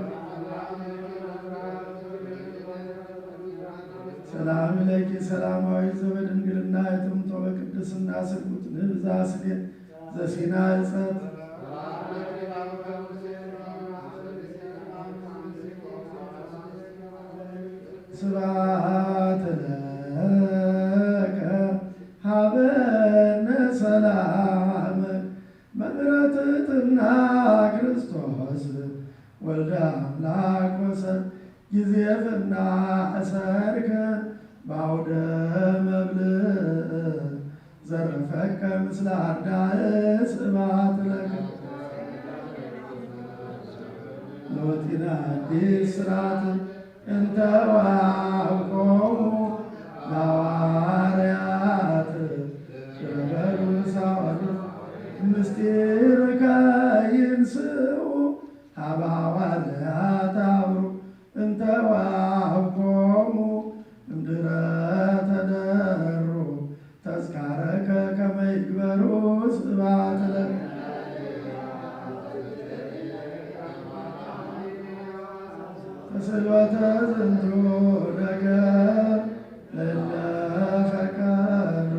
ሰላም ለኪ ሰላማዊ ዘበድንግልና የትምቶ በቅድስና ስርጉት ንብዛ ስጌት ዘሲና ዕፀት ስብሐት ለከ ሀበነ ሰላም መምረትትና ክርስቶስ ወልደ አምላክ ወሰብ ጊዜ ፍና እሰርከ በአውደ መብልዕ ዘረፈከ ምስለ አርዳእ ስብሐት ለከ ሎቲነ አዲስ ስርዓት እንተ ወሀብኮሙ ለሐዋርያት ነበሩ ሳወዱ ምስጢርከ ይንስኡ ሀበ ሐዋርያት አብሩ እንተ ወሀብኮሙ እምድኅረ ተደሩ ተዝካረከ ከመ ይግበሩ ስብሐት ለከ ተስእሎተ ዝንቱ ነገር ለእለ ፈቀዱ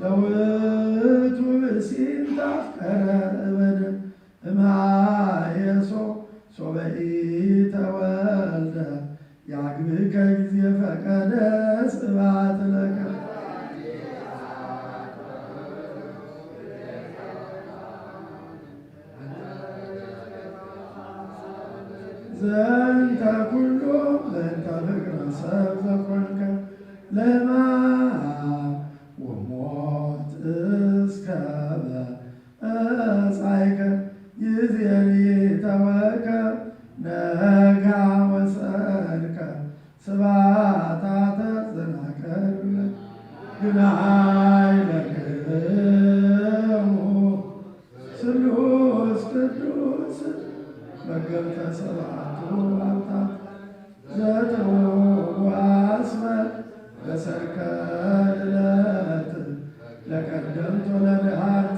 ለውእቱ ብእሲን ታፍቀረ እበደ እምኀየሶ ሶበ ኢተወልደ ያግብከ ጊዜ ፈቀደ ስብሐት ለከ ዘንተ ኩሉ በእንተ ፍቅረ ሰብ ዘኮንከ ለሕማም ወሞት እስከ በጻይከ ይእዜኒ ተወከብ ነጋ ወሰድከ ስብሐታተ ዘናቀርብ ግናይ ለክሙ ስሉስ ቅዱስ መገብተ ሰብዓቱ ሀብታት ዘተወአስመ በሰርከ ዕለት ለቀደምት ወለድኃት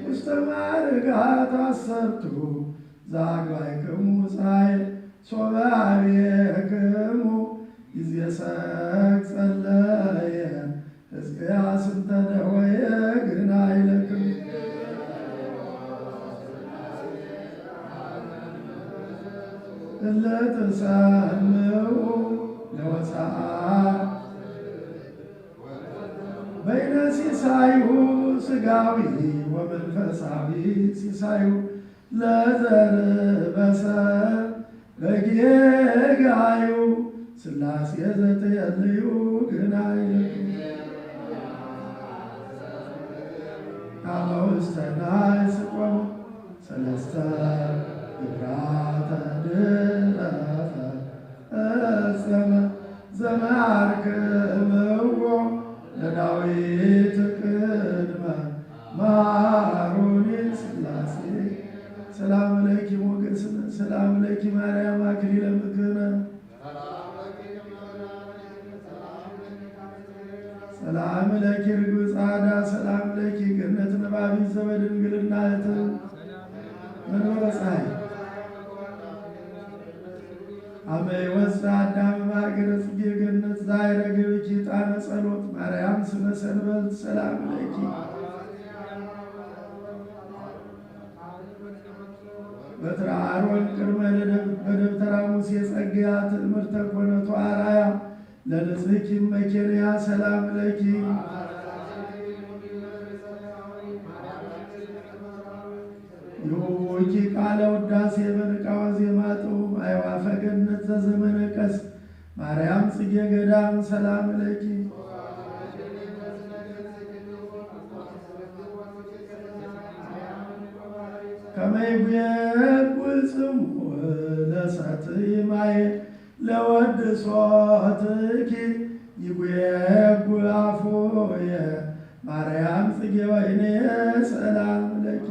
ውስተ ማዕርጋት አሰርቱ ዘአግባእክሙ ፀሐይ ሶበ አብየክሙ ጊዜ ሰግ ጸለየ ሕዝቅያስ እንተ ደወየ ግናይ ለክሙ እለ ተሰምዑ ለወፃአ በይነ ሲሳዩ ሥጋዊ ወመንፈሳዊ ሲሳዩ ለዘርበሰ በጌጋዩ ሥላሴ ዘትየልዩ ግናይ ለክሙ አመ ውስተ ናይ ስቆሙ ሰለስተ ግብራተ ድረፈ እጸመ ዘመሃርክምዎ ለዳዊት ቅድመ መሃሩኒ ሥላሴ ሰላም ለኪ ሞገስነ ሰላም ለኪ ማርያም አክሊለ ምክርነ ሰላም ለኪ ርግብ ጻዕዳ ሰላም ለኪ ገነት ነባቢት ዘበድንግልና እት መንበረ ፀሐይ አመ ይወፅእ አዳም እምሀገረ ጽጌ ገነት ዘአይረግብኪ ዕጣነ ጸሎት ማርያም ስመ ሰንበት ሰላም ለኪ በትረ አሮን ቅድመ በደብተራ ሙሴ ጸግያ ትእምርተ ኮነቱ አርአያ ለንጽሕኪ መኬንያ ሰላም ለኪ ይሁኪ ቃለ ውዳሴ በንቃወ ዜማ ጥዑም አዕዋፈ ገነት ዘዘመነ ቀስ ማርያም ጽጌ ገዳም ሰላም ለኪ ከመ ይጉየጉ ጽምኡ ለሰትይ ማየ ለወድሶትኪ ይጉየጉ አፉየ ማርያም ጽጌ ወይንየ ሰላም ለኪ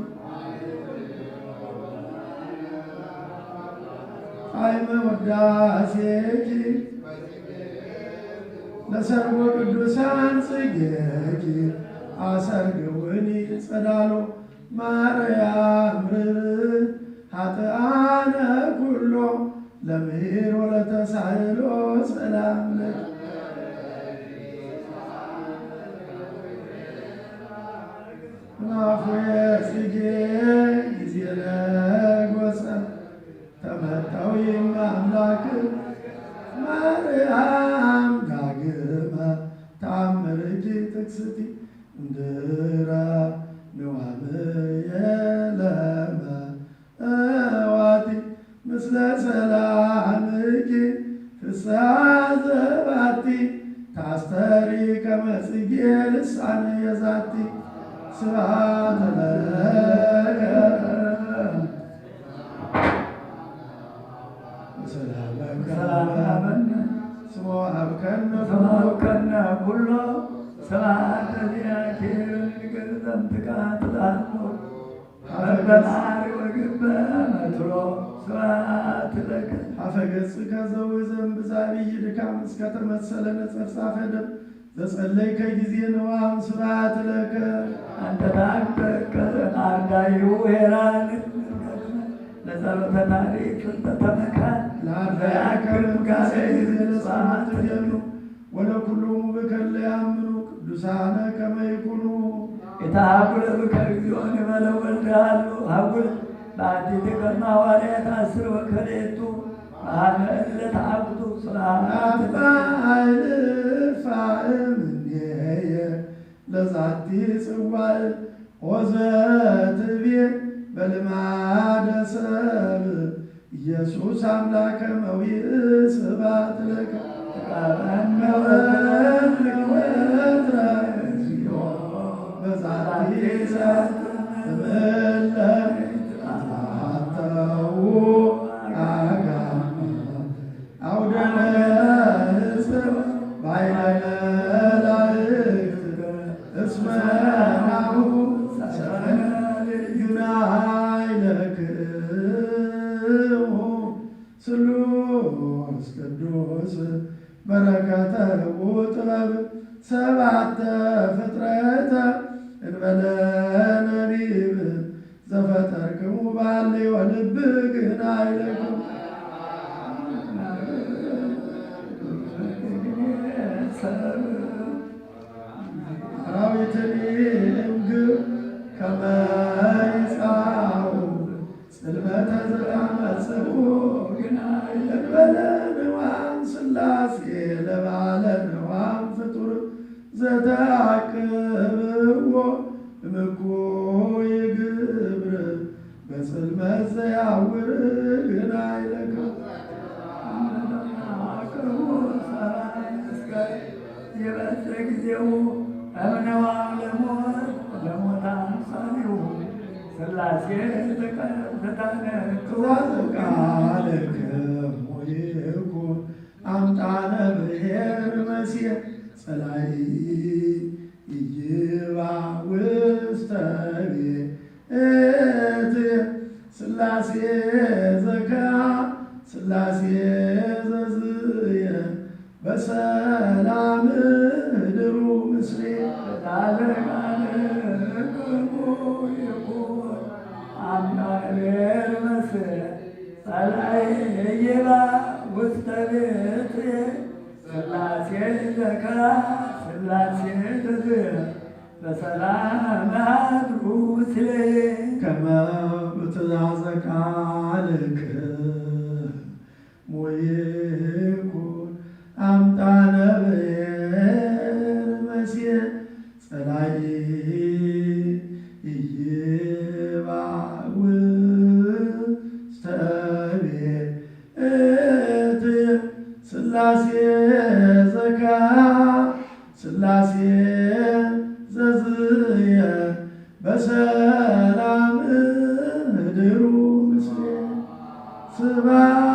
ጣዕመ ውዳሴኪ ለሰርጎ ቅዱሳን ጽጌኪ አሰርግውኒ ጸዳሎ ማርያም ርር ኃጥአነ ኩሎ ለምሂር ወለተሳህሎ ሰላም ለኪ ናፉየ ጽጌ ጊዜ ለጎሰ ተመታዊም አምላክ ማርያም ዳግመ ተአምርኪ ጥቅስቲ እንድራ ንዋምየ ለመ እዋቲ ምስለ ሰላምኪ ፍስሐ ዘባቲ ታስተሪ ከመጽጌ ልሳነ የዛቲ ስብሐት ለከ ሰላም ስሞ አብከነ ሰማከና ኩሎ ስብሐተ ዚአኪር ንገዘም ጥቃት ላሎ አበናሪ ወግበ መትሮ ስብሐት ለከ አፈገጽ ከዘው ዘንብ ዛብይ ድካም እስከተመሰለ ነጸርጻፈ ደም ዘጸለይከ ጊዜ ነዋም ስብሐት ለከ አንተ ታከከ አርዳዩ ሄራን ለጸሎተ ታሪክ ተመካን ለአርዳያከም ጋሴ ለጸሎት የሉ ወለኩሎሙ በከለ ያምኑ ቅዱሳነ ከመ ይኩኑ የታጉለ ብከግዚኦን በለወልዳሉ አጉል በአዲት ቀማ ዋርያት 10 ወከሌቱ ማህለ ተአቁቱ ስብሐት ፋእምኔየ ለዛቲ ጽዋዕ ወዘትቤ በልማደ ሰብ ኢየሱስ አምላከ መዊዕ ስብሐት ለከ ተቃበነ ወትረ እግዚኦ በዛቲ ሰዓት እምእለ ተአተው አጋም አውደነ ሕጽብ ባይነ መላእክት እስመ ናሁ ሰፈነ ዩናይለክሙ ስሉስ ቅዱስ በረከተ ወጥበብ ሰባተ ፍጥረተ እንበለ ነቢብ ዘፈጠርክሙ ባሌ ወልብ ግን አይለክሙ አራዊትኒ እምግብ ከመ ይጻኡ ጽልመተ ዘታመጽኡ ግን እንበለ ንዋም ሥላሴ ለባለ ንዋም ፍጡር ዘተአቅብዎ እምኩይ ግብር በጽልመት ዘያውር ግን አይለክሙ የበሰ ጊዜው እምነዋም ለሞት አምሳሌው ሥላሴ ተቃነቱ ቃልክሙ ይኩን አምጣነ ብሔር መሲሕ ጸላይ ይግባ ውስተ ቤት ሥላሴ ዘካ ሥላሴ ዘዝየ በሰላም እድሩ ምስሌ ላለቃልክሙ ይኩን አምናብሔር መስል ጸላይ ይግባ ውስተ ቤት ሥላሴ ዘካ ሥላሴ ዘዝየ በሰላም አድሩ ምስሌ ከመ በትእዛዘ ቃልክሙ ይኩን አምጣነ ብሔር መሲሕ ጸላይ ይግባ ውስተ ቤት ሥላሴ ዘካ ሥላሴ ዘዝየ በሰላም እድሩ ምስሌ ስብሐት